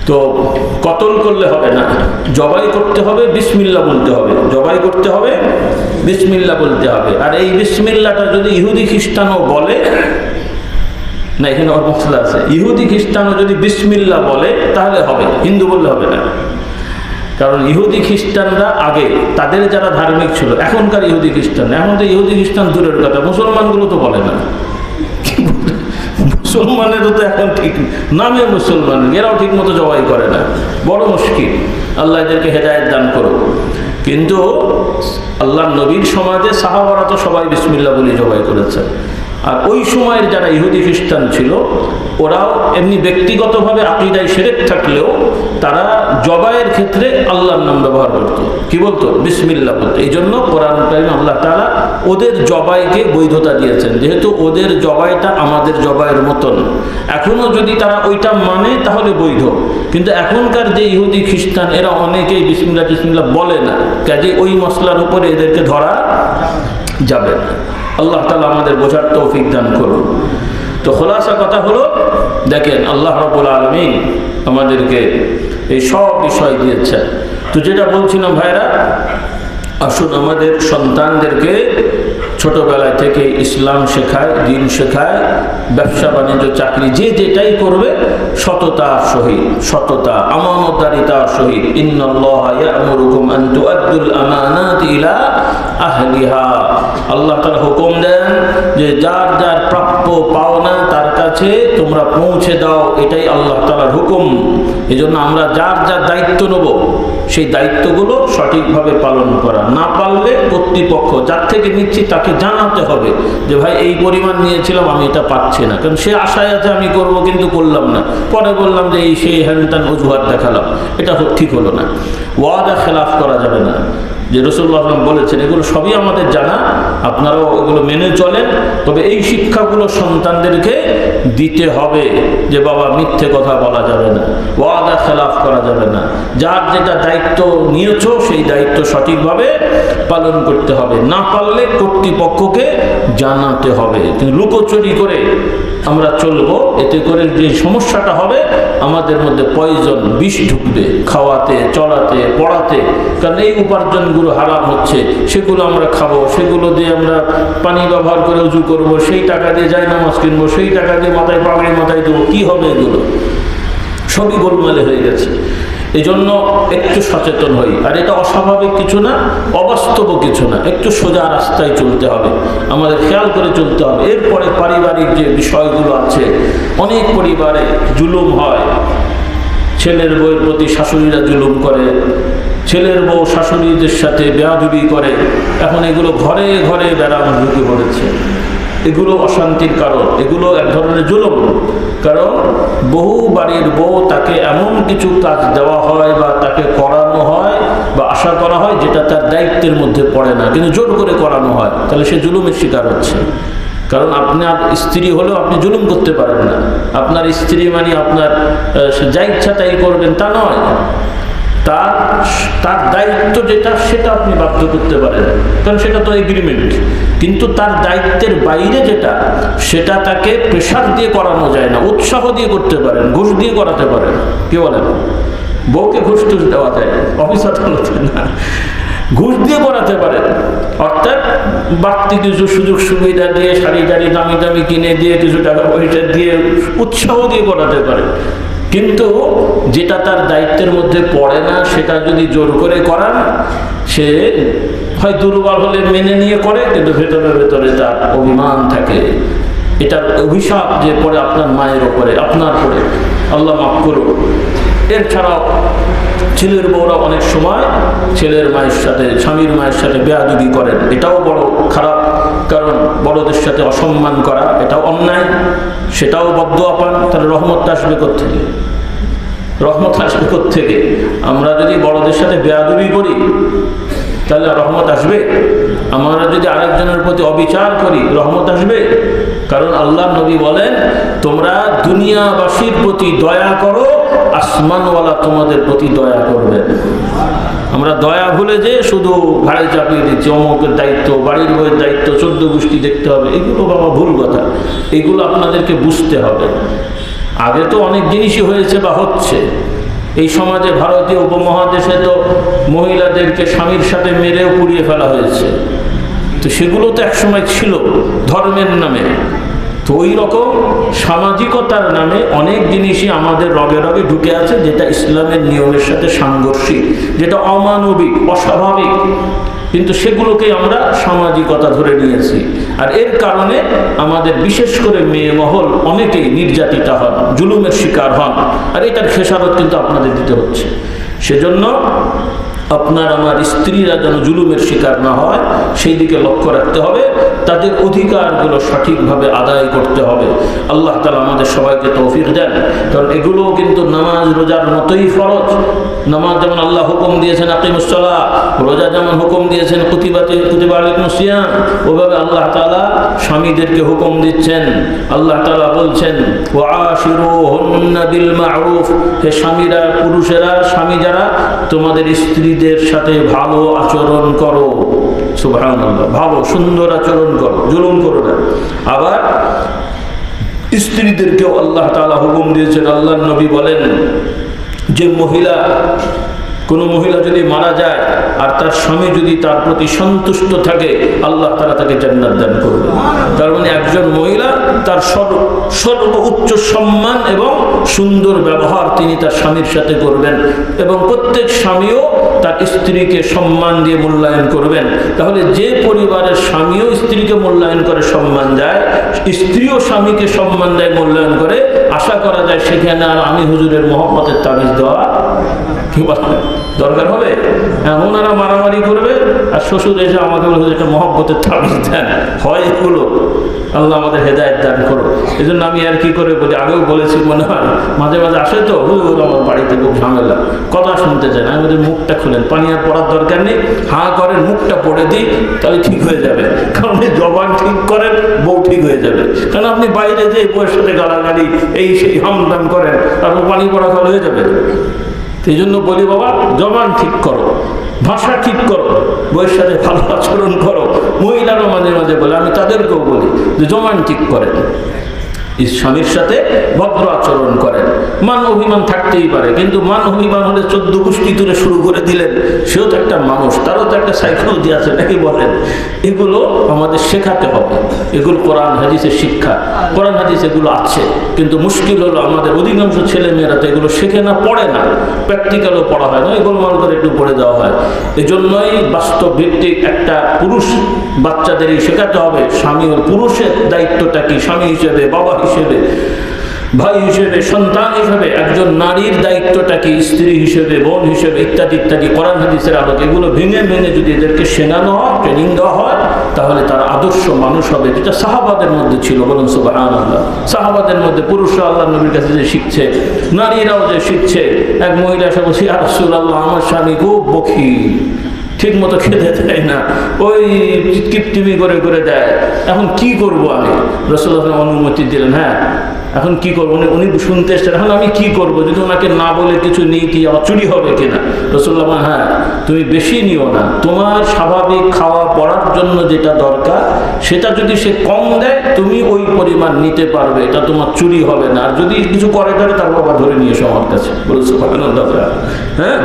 তো কতল করলে হবে না, জবাই করতে হবে, বিসমিল্লাহ বলতে হবে, জবাই করতে হবে, বিসমিল্লাহ বলতে হবে। আর এই বিসমিল্লাহটা যদি ইহুদি খ্রিস্টানও বলে না, এখানে ওর মশলা আছে, ইহুদি খ্রিস্টানও যদি বিসমিল্লাহ বলে তাহলে হবে, হিন্দু বললে হবে না। কারণ ইহুদি খ্রিস্টানরা আগে তাদের যারা ধার্মিক ছিল, এখনকার ইহুদি খ্রিস্টান, এখন তো ইহুদি খ্রিস্টান দূরের কথা, মুসলমানগুলো তো বলে না। মুসলমানেরও তো এখন ঠিক নামে মুসলমান, এরাও ঠিক মতো জবাই করে না, বড় মুশকিল। আল্লাহ এদেরকে হেদায়েত দান করো। কিন্তু আল্লাহ নবীর সমাজে সাহাবারা তো সবাই বিসমিল্লাহ বলে জবাই করেছে। আর ওই সময়ের যারা ইহুদি খ্রিস্টান ছিল, ওরাও এমনি ব্যক্তিগতভাবে আকীদায় শিরক থাকলেও তারা জবাইয়ের ক্ষেত্রে আল্লাহর নাম ব্যবহার করত। কি বলতো? বিসমিল্লাহ বলতো। এই জন্য কোরআন কারীমে আল্লাহ তাআলা ওদের জবাইকে বৈধতা দিয়েছেন, যেহেতু ওদের জবাইটা আমাদের জবাইয়ের মতন। এখনও যদি তারা ওইটা মানে তাহলে বৈধ, কিন্তু এখনকার যে ইহুদি খ্রিস্টান এরা অনেকেই বিসমিল্লাহ বিসমিল্লাহ বলে না, কাজে ওই মশলার উপরে এদেরকে ধরা যাবে না। আল্লাহ তাআলা আমাদের বোঝার তৌফিক দান করুন। তো খোলাসা কথা হলো, দেখেন আল্লাহ রাব্বুল আলামিন আমাদেরকে এই সব বিষয় দিয়েছেন। তো যেটা বলছিলাম ভাইরা, আসুন আমাদের সন্তানদেরকে ছোটবেলায় থেকে ইসলাম শেখায়, দ্বীন শেখায়, ব্যবসা বাণিজ্য চাকরি যে যেটাই করবে সততার সহিত, সততা আমানতদারিতার সহিত। ইন্নাল্লাহা ইয়া'মুরুকুম আন তু'আদ্দুল আমানাতি ইলা আহলিহা। আল্লাহ তাআলা হুকুম দেন যে যার যার প্রাপ্য পাওনা তার কাছে তোমরা পৌঁছে দাও, এটাই আল্লাহ তাআলার হুকুম। এজন্য আমরা যার যার দায়িত্ব নেব, সেই দায়িত্বগুলো সঠিকভাবে পালন করা। না পারলে কর্তৃপক্ষ যার থেকে নিচ্ছি তাকে জানাতে হবে যে ভাই এই পরিমাণ নিয়েছিলাম, আমি এটা পাচ্ছি না। কারণ সে আশায় আছে আমি করব, কিন্তু করলাম না, পরে বললাম যে এই সেই হ্যানত্যান অজুহাত দেখালাম, এটা ঠিক হলো না। ওয়াদা খেলাফ করা যাবে না, যে রাসূলুল্লাহ সাল্লাল্লাহু আলাইহি ওয়াসাল্লাম বলেছেন, এগুলো সবই আমাদের জানা, আপনারাও এগুলো মেনে চলেন। তবে এই শিক্ষাগুলো সন্তানদেরকে দিতে হবে যে বাবা মিথ্যে কথা বলা যাবে না, ওয়াদা খেলাফ করা যাবে না, যার যেটা দায়িত্ব নিয়েছো সেই দায়িত্ব সঠিকভাবে পালন করতে হবে। না পারলে কর্তৃপক্ষকে জানাতে হবে। কিন্তু লুকোচুরি করে আমরা চলবো, এতে করে যে সমস্যাটা হবে, আমাদের মধ্যে পয়জন, বিষ ঢুকবে, খাওয়াতে, চলাতে, পড়াতে। কারণ এই উপার্জনগুলো হারাম হচ্ছে, সেগুলো আমরা খাবো, সেগুলো দিয়ে আমরা পানি ব্যবহার করে উজু করবো, সেই টাকা দিয়ে জায়নামাজ কিনবো, সেই টাকা দিয়ে মাথায় পাগড়ি মাথায় দেবো, কি হবে? এগুলো সবই গোলমালে হয়ে গেছে। এই জন্য একটু সচেতন হই। আর এটা অস্বাভাবিক কিছু না, অবাস্তব কিছু না, একটু সোজা রাস্তায় চলতে হবে, আমাদের খেয়াল করে চলতে হবে। এরপরে পারিবারিক যে বিষয়গুলো আছে, অনেক পরিবারে জুলুম হয়, ছেলের বউয়ের প্রতি শাশুড়িরা জুলুম করে, ছেলের বউ শাশুড়িদের সাথে বেয়াদবি করে। এখন এগুলো ঘরে ঘরে বেড়ানো ঢুকে পড়েছে। এগুলো অশান্তির কারণ, এগুলো এক ধরনের জুলুম। কারণ বহু বাড়ির বউ তাকে এমন কিছু কাজ দেওয়া হয় বা তাকে করানো হয় বা আশা করা হয় যেটা তার দায়িত্বের মধ্যে পড়ে না, কিন্তু জোর করে করানো হয়, তাহলে সে জুলুমের শিকার হচ্ছে। কারণ আপনার স্ত্রী হলেও আপনি জুলুম করতে পারেন না। আপনার স্ত্রী মানে আপনার যা ইচ্ছা তাই করবেন তা নয়, তার দায়িত্ব যেটা সেটা আপনি বাধ্য করতে পারেন, কারণ সেটা তো এগ্রিমেন্ট। কিন্তু তার দায়িত্বের বাইরে যেটা, সেটা তাকে প্রেশার দিয়ে করানো যায় না, উৎসাহ দিয়ে করতে পারেন, ঘুষ দিয়ে করাতে পারেন। কি বলেন? বউকে ঘুষ টুস দেওয়া যায়, অফিস আদালতে না, ঘুষ দিয়ে করাতে পারেন। অর্থাৎ বাড়তি কিছু সুযোগ সুবিধা দিয়ে, শাড়ি টাড়ি দামি দামি কিনে দিয়ে, কিছু টাকা পয়সা দিয়ে, উৎসাহ দিয়ে করাতে পারেন। কিন্তু যেটা তার দায়িত্বের মধ্যে পড়ে না, সেটা যদি জোর করে করান, সে হয় দুর্বল হলে মেনে নিয়ে করে, কিন্তু ভেতরে ভেতরে তার অভিমান থাকে। এটার অভিশাপ যে পড়ে আপনার মায়ের ওপরে, আপনার পরে, আল্লাহ মাফ করুন। এছাড়াও ছেলের বউরা অনেক সময় ছেলের মায়ের সাথে, স্বামীর মায়ের সাথে বেয়াদবি করেন, এটাও বড় খারাপ। কারণ বড়দের সাথে অসম্মান করা এটাও অন্যায়, সেটাও বদদুয়া পান। তাহলে রহমতটা আসবে কোত্থেকে? রহমত আসবে কোত্থেকে? আমরা যদি বড়দের সাথে বেয়াদবি করি তাহলে রহমত আসবে? আমরা যদি আরেকজনের প্রতি অবিচার করি রহমত আসবে? কারণ আল্লাহ নবী বলেন, তোমরা দুনিয়াবাসীর প্রতি দয়া করো আসমানওয়ালা তোমাদের প্রতি দয়া করবেন। আমরা দয়া ভুলে যে শুধু ঘাড়ে চাপিয়ে দিচ্ছি, অমুকের দায়িত্ব, বাড়ির বইয়ের দায়িত্ব, 14 গোষ্ঠী দেখতে হবে, এগুলো বাবা ভুল কথা। এগুলো আপনাদেরকে বুঝতে হবে। আগে তো অনেক জিনিসই হয়েছে বা হচ্ছে। এই সমাজে, ভারতীয় উপমহাদেশে তো মহিলাদেরকে স্বামীর সাথে মেরেও পুড়িয়ে ফেলা হয়েছে। তো সেগুলো তো একসময় ছিল ধর্মের নামে। তো ওই রকম সামাজিকতার নামে অনেক জিনিসই আমাদের রগে রগে ঢুকে আছে, যেটা ইসলামের নিয়মের সাথে সাংঘর্ষিক, যেটা অমানবিক, অস্বাভাবিক, কিন্তু সেগুলোকে আমরা সামাজিকতা ধরে নিয়েছি। আর এর কারণে আমাদের বিশেষ করে মেয়ে মহল অনেকেই নির্যাতিতা হন, জুলুমের শিকার হন, আর এটার খেসারত কিন্তু আপনাদের দিতে হচ্ছে। সেজন্য আপনার আমার স্ত্রীরা যেন জুলুমের শিকার না হয় সেই দিকে লক্ষ্য রাখতে হবে। তাদের অধিকারগুলো সঠিকভাবে আদায় করতে হবে। আল্লাহ তাআলা আমাদের সবাইকে তৌফিক দেন। কারণ এগুলোও কিন্তু নামাজ রোজার মতোই ফরজ। নামাজ যেমন আল্লাহ হুকুম দিয়েছেন আকিমুস সালাহ, রোজা যেমন হুকুম দিয়েছেন কুতিবা আলাইকুমুস সিয়াম, ওভাবে আল্লাহ তাআলা স্বামীদেরকে হুকুম দিচ্ছেন। আল্লাহ তাআলা বলছেন ওয়াশিরুহুন্না বিল মা'রুফ, হে স্বামীরা, পুরুষেরা, স্বামী যারা, তোমাদের স্ত্রীদের সাথে ভালো আচরণ করো। সুবহানাল্লাহ, ভালো সুন্দর আচরণ করো, জুলুম করো না। আবার স্ত্রীদেরকেও আল্লাহ তাআলা হুকুম দিয়েছেন। আল্লাহর নবী বলেন যে কোনো মহিলা যদি মারা যায় আর তার স্বামী যদি তার প্রতি সন্তুষ্ট থাকে, আল্লাহ তাআলা তাকে জান্নাত দান করবে। তার মানে একজন মহিলা তার সর্বোচ্চ সম্মান এবং সুন্দর ব্যবহার তিনি তার স্বামীর সাথে করবেন, এবং প্রত্যেক স্বামীও তার স্ত্রীকে সম্মান দিয়ে মূল্যায়ন করবেন। তাহলে যে পরিবারের স্বামীও স্ত্রীকে মূল্যায়ন করে, সম্মান দেয়, স্ত্রীও স্বামীকে সম্মান দেয়, মূল্যায়ন করে, আশা করা যায় সেখানে আর আমি হুজুরের মহব্বতের তাবিজ দেওয়া কি বলেন দরকার হবে। ওনারা মারামারি করবে আর শ্বশুর এসে আমাকে বলে একটা মহব্বতের তাবিজ দেন, হয় এগুলো। আল্লাহ আমাদের হেদায়েত দান করো। এই জন্য আমি আর কি করে বলি, আগেও বলেছি মনে হয়, মাঝে মাঝে আসে তো হুজুর আমার বাড়িতে খুব ঝামেলা, কথা শুনতে চায় না। আমাদের মুখটা খুলেন, পানি আর পড়ার দরকার নেই, হাঁ করেন, মুখটা পড়ে দিই, তাহলে ঠিক হয়ে যাবে। কারণ এই জবান ঠিক করেন, বউ ঠিক হয়ে যাবে। কারণ আপনি বাইরে যে বউয়ের সাথে গালাগালি এই সেই হামদাম করেন, তারপর পানি পড়া ফল হয়ে যাবে। এই জন্য বলি বাবা, জবান ঠিক করো, ভাষা ঠিক করো, বউয়ের সাথে ভালো আচরণ করো। মহিলারাও মাঝে মাঝে বলে, আমি তাদেরকেও বলি যে জবান ঠিক করেন, স্বামীর সাথে ভদ্র আচরণ করেন। মান অভিমান থাকতেই পারে, কিন্তু মান অভিমান হলে 14 গোষ্ঠী তুলে শুরু করে দিলেন, সেও তো একটা মানুষ, তারও তো একটা সাইকোলজি আছে নাকি বলেন। এগুলো আমাদের শেখাতে হবে। এগুলো কোরআন হাদিসের শিক্ষা, কোরআন হাদিস এগুলো আছে। কিন্তু মুশকিল হলো আমাদের অধিকাংশ ছেলে মেয়েরা তো এগুলো শেখে না, পড়ে না, প্র্যাকটিক্যালও পড়া হয় না, এগুলো মনে করে একটু পড়ে দেওয়া হয়। এজন্যই বাস্তব ভিত্তিক একটা পুরুষ বাচ্চাদেরই শেখাতে হবে স্বামী ও পুরুষের দায়িত্বটা কি, স্বামী হিসেবে, বাবা হিসেবে, ভাই হিসেবে, সন্তান হিসেবে একজন নারীর দায়িত্বটা কি, স্ত্রী হিসেবে, বোন হিসেবে, ইত্যাদি ইত্যাদি। কোরআন হাদিসের আলোকে এগুলো ভেঙে ভেঙে যদি এদেরকে শেখানো হয়, ট্রেনিং দেওয়া হয়, তাহলে তারা আদর্শ মানুষ হবে, যেটা সাহাবাদের মধ্যে ছিল। বলুন সুবহানাল্লাহ। সাহাবাদের মধ্যে পুরুষরা আল্লাহ নবীর কাছে যে শিখছে, নারীরাও যে শিখছে। এক মহিলা এসে বলছে, ইয়া রাসূলুল্লাহ, আমার স্বামী খুব বখিল, ঠিক মতো খেতে দেয় না, ওই কিপটিমি করে করে দেয়, এখন কি করব আমি? রাসূলুল্লাহ অনুমতি দিলেন, হ্যাঁ এখন কি করবো? উনি শুনতে এসছেন, এখন আমি কি করবো? যদি ওনাকে না বলে কিছু নিই কি আমার চুরি হবে কিনা? রাসূলুল্লাহ, হ্যাঁ তুমি বেশি নিও না, তোমার স্বাভাবিক খাওয়া পড়ার জন্য যেটা দরকার সেটা যদি সে কম দেয় তুমি ওই পরিমাণ নিতে পারবে, এটা তোমার চুরি হবে না। আর যদি কিছু করে ধরে তার বাবা ধরে নিয়ে এসো আমার কাছে। বলুন সুবহানাল্লাহ। হ্যাঁ,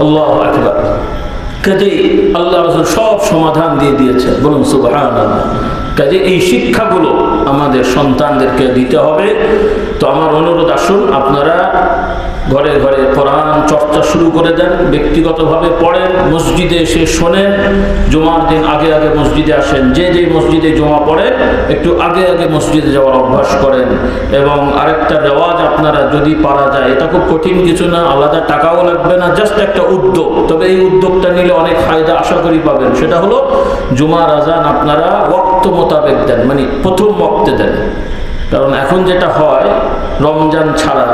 আল্লাহু আকবার। কাজেই আল্লাহ রাসূল সব সমাধান দিয়ে দিয়েছেন। বলুন সুবহানাল্লাহ। কাজে এই শিক্ষাগুলো আমাদের সন্তানদেরকে দিতে হবে। তো আমার অনুরোধ, আসুন আপনারা ঘরে ঘরে কোরআন চর্চা শুরু করে দেন, ব্যক্তিগতভাবে পড়েন, মসজিদে এসে শোনেন, জুমার দিন আগে আগে মসজিদে আসেন, যে যে মসজিদে জুমা পড়েন একটু আগে আগে মসজিদে যাওয়ার অভ্যাস করেন। এবং আরেকটা রেওয়াজ আপনারা যদি পারা যায়, এটা খুব কঠিন কিছু না, আলাদা টাকাও লাগবে না, জাস্ট একটা উদ্যোগ, তবে এই উদ্যোগটা নিলে অনেক ফায়দা আশা করি পাবেন। সেটা হলো জুমার আজান আপনারা ওয়াক্ত মোতাবেক দেন, মানে প্রথম ওয়াক্তে দেন। কারণ এখন যেটা হয়, রমজান ছাড়া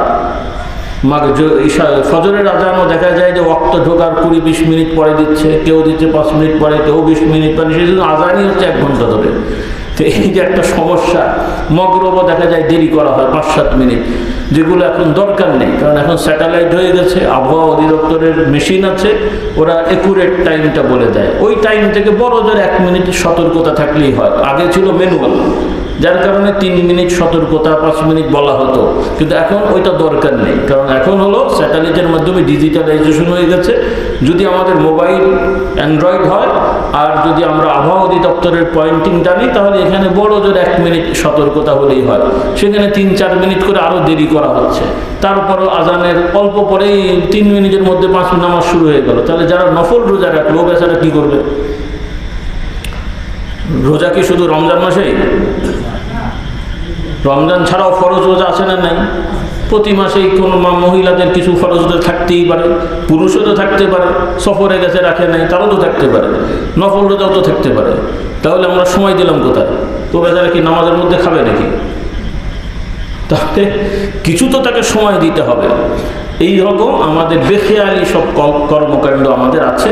ফজরের আজানও দেখা যায় যে ওয়াক্ত ঢোকার 20-20 মিনিট পরে দিচ্ছে, কেউ দিচ্ছে 5 মিনিট পরে, কেউ 20 মিনিট পরে, সেই জন্য আজানই হচ্ছে 1 ঘন্টা ধরে। তো এই যে একটা সমস্যা, মগরবও দেখা যায় দেরি করা হয় 5-7 মিনিট, যেগুলো এখন দরকার নেই, কারণ এখন স্যাটেলাইট হয়ে গেছে, আবহাওয়া অধিদপ্তরের মেশিন আছে, ওরা একুরেট টাইমটা বলে দেয়। ওই টাইম থেকে বড় জোর 1 মিনিট সতর্কতা থাকলেই হয়। আগে ছিল ম্যানুয়াল, যার কারণে 3 মিনিট সতর্কতা, 5 মিনিট বলা হতো, কিন্তু এখন ওইটা দরকার নেই, কারণ এখন হলো স্যাটেলাইটের মাধ্যমে ডিজিটালাইজেশন হয়ে গেছে। যদি আমাদের মোবাইল অ্যান্ড্রয়েড হয় আর যদি আমরা আবহাওয়া অধিদপ্তরের পয়েন্টিং জানি, তাহলে এখানে বড় জোর 1 মিনিট সতর্কতা হলেই হয়। সেখানে 3-4 মিনিট করে আরও দেরি করা হচ্ছে। তারপরও আজানের অল্প পরেই 3 মিনিটের মধ্যে 5 নামাজ শুরু হয়ে গেল। তাহলে যারা নফল রোজা রাখলো, বেচারা কী করবে? রোজা কি শুধু রমজান মাসেই? রমজান ছাড়াও ফরজ রোজা আছে না নাই? প্রতি মাসেই কোনো মহিলাদের কিছু ফরজ রোজা থাকতেই পারে, পুরুষেরও থাকতে পারে, সফরে গেছে রাখে নাই, তারও তো থাকতে পারে, নফল রোজাও তো থাকতে পারে। তাহলে আমরা সময় দিলাম কোথায়? তো বেচারা কি নামাজের মধ্যে খাবে নাকি? তাহলে কিছু তো তাকে সময় দিতে হবে। এই রকম আমাদের বেখেয়ালি সব কর্মকাণ্ড আমাদের আছে,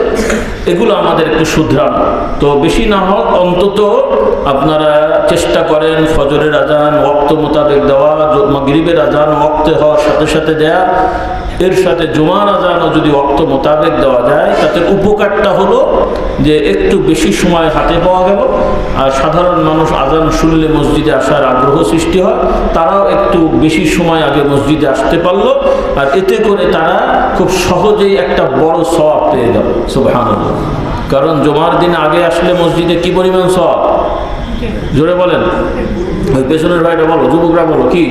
এগুলো আমাদের একটু শুধরানো। তো বেশি না হোক, অন্তত আপনারা চেষ্টা করেন ফজরের আজান ওয়াক্ত মোতাবেক দেওয়া, মাগরিবের আজান ওয়াক্তে হওয়ার সাথে সাথে দেয়া, এর সাথে জুমার আজানও যদি ওয়াক্ত মোতাবেক দেওয়া যায়, তাতে উপকারটা হলো যে একটু বেশি সময় হাতে পাওয়া গেল, আর সাধারণ মানুষ আজান শুনলে মসজিদে আসার আগ্রহ সৃষ্টি হয়, তারাও একটু বেশি সময় আগে মসজিদে আসতে পারলো, আর এতে করে তারা খুব সহজেই একটা বড় সওয়াব পেয়ে গেল। সুবহানাল্লাহ। কারণ জুমার দিন আগে আসলে মসজিদে কি পরিমাণ সওয়াব, জোরে বলেন। ওই পেছনের ভাইটা বলো, যুবকরা বলো, কি?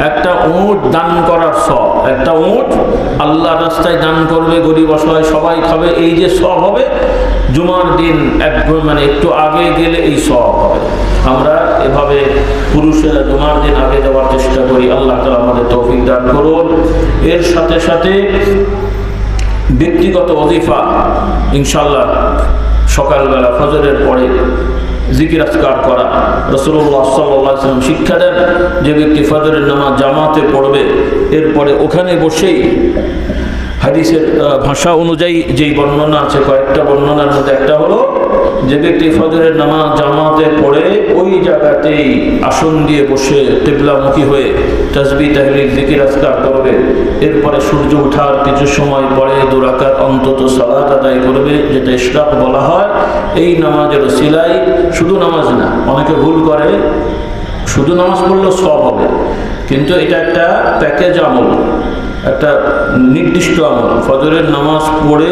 একটা উট দান করার সওয়াব। একটা উট আল্লাহ রাস্তায় দান করবে, গরিব অসহায় সবাই খাবে, এই যে সওয়াব হবে, জুমার দিন একটু আগে গেলে এই সওয়াব হবে। আমরা এভাবে পুরুষেরা জুমার দিন আগে যাওয়ার চেষ্টা করি। আল্লাহ তাআলা আমাদের তৌফিক দান করুন। এর সাথে সাথে ব্যক্তিগত ওজিফা ইনশাআল্লাহ সকালবেলা ফজরের পরে জিকির আজকার করা। রাসূলুল্লাহ সাল্লাল্লাহু আলাইহি ওয়াসাল্লাম শিক্ষা দেন, যে ব্যক্তি ফজরের নামাজ জামাতে পড়বে, এরপরে ওখানে বসেই হাদিসের ভাষা অনুযায়ী যেই বর্ণনা আছে, কয়েকটা বর্ণনার মধ্যে একটা হলো, যে ব্যক্তি ফজরের নামাজ জামাতে পড়ে ওই জায়গাতেই আসন দিয়ে বসে কিবলামুখী হয়ে তাসবিহ তাহলিল জিকির আজকার করবে, এরপরে সূর্য ওঠার কিছু সময় পরে 2 রাকাত অন্তত সালাত আদায় করবে, যেটা ইশরাক বলা হয়। এই নামাজের ওসিলায়, শুধু নামাজ না, অনেকে ভুল করে, শুধু নামাজ পড়লেও সওয়াব হবে, কিন্তু এটা একটা প্যাকেজ আমল, একটা নির্দিষ্ট আমল। ফজরের নামাজ পড়ে,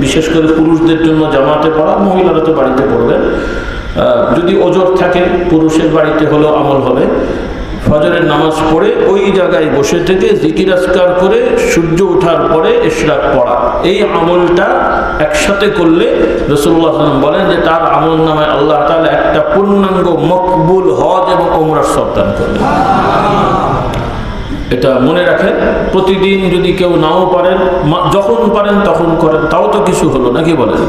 বিশেষ করে পুরুষদের জন্য জামাতে পড়া, মহিলারা তো বাড়িতে পড়বেন, যদি ওজর থাকে পুরুষের বাড়িতে হলেও আমল হবে। ফজরের নামাজ পড়ে ওই জায়গায় বসে থেকে জিকির আজকার করে সূর্য ওঠার পরে ইশরাক পড়া, এই আমলটা একসাথে করলে রাসূলুল্লাহ সাল্লাল্লাহু আলাইহি ওয়াসাল্লাম বলেন যে তার আমল নামায় আল্লাহ তাআলা একটা পূর্ণাঙ্গ মকবুল হজ এবং ওমরার সওয়াব দান করবেন। এটা মনে রাখেন। প্রতিদিন যদি কেউ নাও পারেন, যখন পারেন তখন করেন, তাও তো কিছু হলো নাকি বলেন।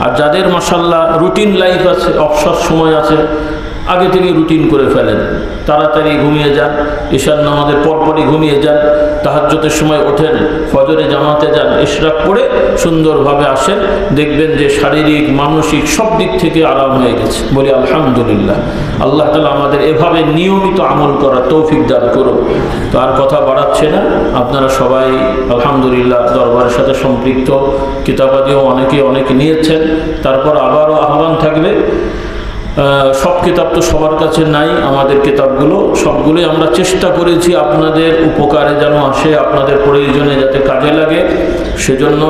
আর যাদের মাশাআল্লাহ রুটিন লাইফ আছে, অবসর সময় আছে, আগে থেকে রুটিন করে ফেলেন, তাড়াতাড়ি ঘুমিয়ে যান, ঈশার নামাজের পরপরই ঘুমিয়ে যান, তাহাজ্জুদের সময় ওঠেন, ফজরে জামাতে যান, ইশরাক পড়ে সুন্দরভাবে আসেন, দেখবেন যে শারীরিক মানসিক সব দিক থেকে আরাম হয়ে গেছে। বলি আলহামদুলিল্লাহ। আল্লাহ তাআলা আমাদের এভাবে নিয়মিত আমল করার তৌফিক দান করুন। তো আর কথা বাড়াচ্ছে না, আপনারা সবাই আলহামদুলিল্লাহ দরবারের সাথে সম্পৃক্ত, কিতাবাদিও অনেকে নিয়েছেন। তারপর আবারও আহ্বান থাকবে, সব কিতাব তো সবার কাছে নাই, আমাদের কিতাবগুলো সবগুলোই আমরা চেষ্টা করেছি আপনাদের উপকারে যেন আসে, আপনাদের প্রয়োজনে যাতে কাজে লাগে, সেজন্য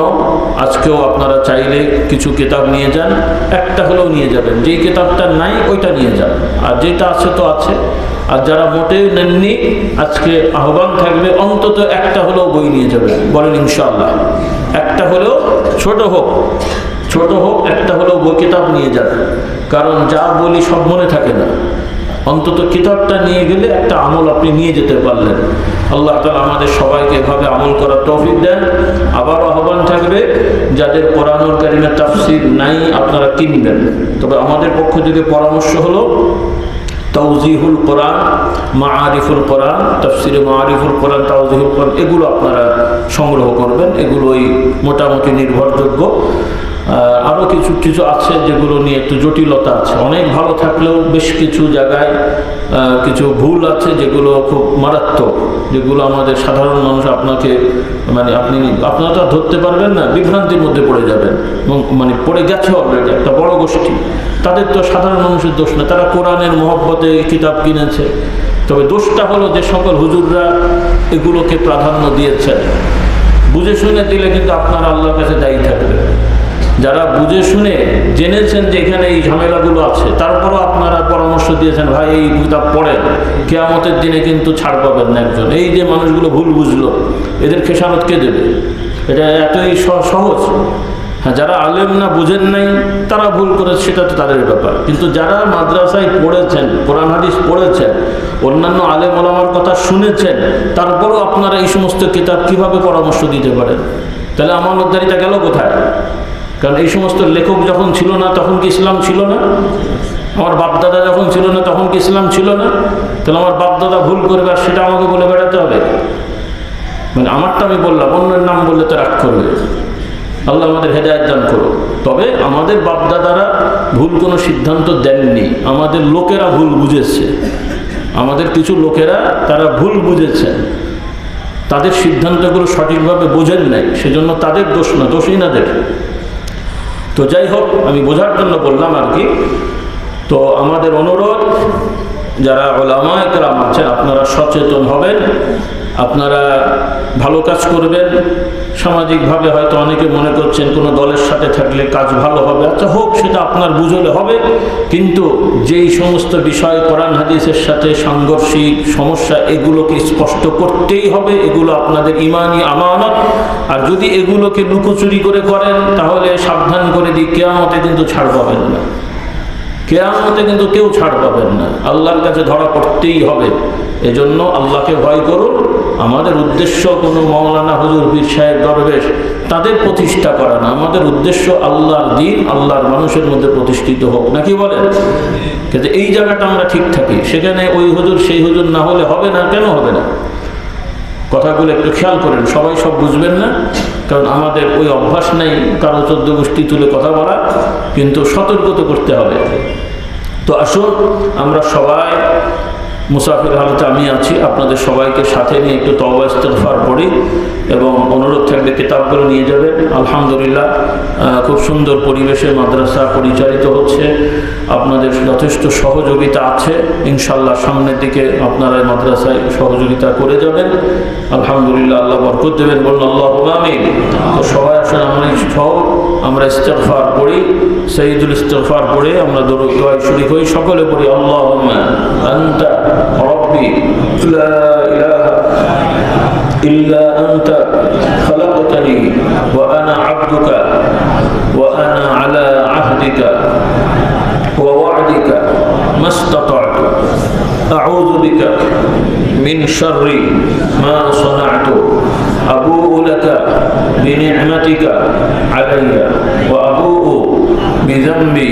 আজকেও আপনারা চাইলে কিছু কিতাব নিয়ে যান, একটা হলেও নিয়ে যাবেন। যেই কিতাবটা নাই ওইটা নিয়ে যান, আর যেটা আছে তো আছে। আর যারা মোটেই নেননি, আজকে আহ্বান থাকবে অন্তত একটা হলেও বই নিয়ে যাবেন, বলেন ইনশাআল্লাহ। একটা হলেও, ছোট হোক একটা হলেও বই কিতাব নিয়ে যান, কারণ যা বলি সব মনে থাকে না, অন্তত কিতাবটা নিয়ে গেলে একটা আমল আপনি নিয়ে যেতে পারলেন। আল্লাহ তাআলা আমাদের সবাইকে এভাবে আমল করার তৌফিক দেন। আবার আহ্বান থাকবে, যাদের কোরআনুল কারীমের তাফসীর নাই আপনারা কিনবেন। তবে আমাদের পক্ষ থেকে পরামর্শ হলো তাওজিহুল কোরআন, মাআরিফুল কোরআন, তাফসিরে মাআরিফুল কোরআন, তাওজিহুল কোরআন, এগুলো আপনারা সংগ্রহ করবেন, এগুলোই মোটামুটি নির্ভরযোগ্য। আরও কিছু কিছু আছে যেগুলো নিয়ে একটু জটিলতা আছে। অনেক ভালো থাকলেও বেশ কিছু জায়গায় কিছু ভুল আছে যেগুলো খুব মারাত্মক, যেগুলো আমাদের সাধারণ মানুষ আপনারা তো ধরতে পারবেন না, বিভ্রান্তির মধ্যে পড়ে যাবেন এবং পড়ে গেছে অলরেডি একটা বড় গোষ্ঠী। তাদের তো সাধারণ মানুষের দোষ না, তারা কোরআনের মহব্বতে কিতাব কিনেছে। তবে দোষটা হলো যে সকল হুজুররা এগুলোকে প্রাধান্য দিয়েছেন। বুঝে শুনে দিলে কিন্তু আপনারা আল্লাহর কাছে দায়ী থাকবেন। যারা বুঝে শুনে জেনেছেন যে এখানে এই ঝামেলাগুলো আছে, তারপরও আপনারা পরামর্শ দিয়েছেন ভাই এই কিতাব পড়েন, কিয়ামতের দিনে কিন্তু ছাড় পাবেন না একজন। এই যে মানুষগুলো ভুল বুঝলো, এদের খেসারত কে দেবে? এটা এতই সহজ। হ্যাঁ, যারা আলেম না, বুঝেন নাই, তারা ভুল করেছে, সেটা তো তাদের ব্যাপার। কিন্তু যারা মাদ্রাসায় পড়েছেন, কোরআন হাদিস পড়েছেন, অন্যান্য আলেম ওলামার কথা শুনেছেন, তারপরও আপনারা এই সমস্ত কিতাব কিভাবে পরামর্শ দিতে পারেন? তাহলে আমানতদারিটা গেল কোথায়? কারণ এই সমস্ত লেখক যখন ছিল না তখন কি ইসলাম ছিল না? আমার বাপদাদা যখন ছিল না তখন কি ইসলাম ছিল না? তাহলে আমার বাপদাদা ভুল করবে আর সেটা আমাকে বলে বেড়াতে হবে? আমারটা আমি বললাম, অন্যের নাম বললে তো রাগ করবে। আল্লাহ আমাদের হেদায়েত দান করো। তবে আমাদের বাপদাদারা ভুল কোনো সিদ্ধান্ত দেননি, আমাদের লোকেরা ভুল বুঝেছে। আমাদের কিছু লোকেরা তারা ভুল বুঝেছেন, তাদের সিদ্ধান্তগুলো সঠিকভাবে বোঝেন নাই, সেজন্য তাদের দোষ না, দোষই না দেখ। তো যাই হোক, আমি বোঝার জন্য বললাম আর কি। তো আমাদের অনুরোধ, যারা উলামায়ে কেরাম আছেন আপনারা সচেতন হবেন, আপনারা ভালো কাজ করবেন। সামাজিকভাবে হয়তো অনেকে মনে করছেন কোনো দলের সাথে থাকলে কাজ ভালো হবে, আচ্ছা হোক, সেটা আপনার বুঝলে হবে। কিন্তু যেই সমস্ত বিষয় কোরআন হাদিসের সাথে সাংঘর্ষিক সমস্যা, এগুলোকে স্পষ্ট করতেই হবে। এগুলো আপনাদের ঈমানি আমানত। আর যদি এগুলোকে লুকোচুরি করে করেন, তাহলে সাবধান করে দিই, কিয়ামতে কিন্তু ছাড় পাবেন না। কিয়ামতে কিন্তু কেউ ছাড় পাবেন না, আল্লাহর কাছে ধরা পড়তেই হবে। এজন্য আল্লাহকে ভয় করুন। আমাদের উদ্দেশ্য কোনো মাওলানা, হুজুর, পীর সাহেব, দরবেশ তাদের প্রতিষ্ঠা করা না। আমাদের উদ্দেশ্য আল্লাহর দ্বীন আল্লাহর মানুষের মধ্যে প্রতিষ্ঠিত হোক, নাকি বলেন? কিন্তু এই জায়গাটা আমরা ঠিক থাকি, সেখানে ওই হুজুর সেই হুজুর না হলে হবে না। কেন হবে না? কথাগুলো একটু খেয়াল করেন। সবাই সব বুঝবেন না, কারণ আমাদের ওই অভ্যাস নেই কারো 14 গোষ্ঠী তুলে কথা বলা, কিন্তু সতর্ক তো করতে হবে। তো আসুন আমরা সবাই, মুসাফির হালতে আমি আছি, আপনাদের সবাইকে সাথে নিয়ে একটু তওবা ইস্তিগফার পড়ি এবং অনুরোধ থাকলে কিতাবগুলো নিয়ে যাবেন। আলহামদুলিল্লাহ, খুব সুন্দর পরিবেশে মাদ্রাসা পরিচালিত হচ্ছে। আপনাদের যথেষ্ট সহযোগিতা আছে, ইনশাল্লাহ সামনের দিকে আপনারা মাদ্রাসায় সহযোগিতা করে যাবেন। আলহামদুলিল্লাহ, আল্লাহ বরকত দেবেন, বলুন আল্লাহুম্মা আমিন। তো সবাই আসেন আমরা ইস্তিগফার পড়ি, সাইয়্যিদুল ইস্তিগফার পড়ে আমরা দরুদ দোয়া শরীক হই। সকলে পড়ি, আল্লাহুম্মা আনতা রব্বি লা ইলাহা ইল্লা আনতা খালাকতানি ওয়া আনা আবদুকা ওয়া আনা আলা আহদিকা ওয়া ওয়া'দিকা মাস্তাতা'তু আউযু বিকা মিন শাররি মা সানা'তু আবুউ লাকা বিনি'মাতিকা আলাইয়া ওয়া আবুউ বিযামবি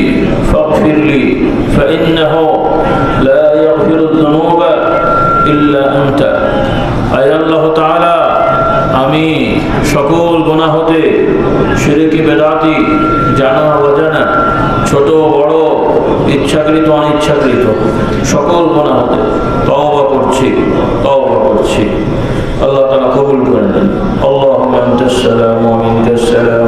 ফাগফির লি ফাইন্নাহু লা ইয়াগফিরু যুনুবা ইল্লা আনতা। আয় আল্লাহ তাআলা, আমি সকল গুনাহ হতে, শিরকি বেদাতি, জানা অজানা, ছোট বড়, ইচ্ছাকৃত অনিচ্ছাকৃত সকল গুনাহ হতে তওবা করছি। আল্লাহ তাআলা কবুল করে নেন। আল্লাহুম্মা আনতাস সালাম ওয়া মিনকাস সালাম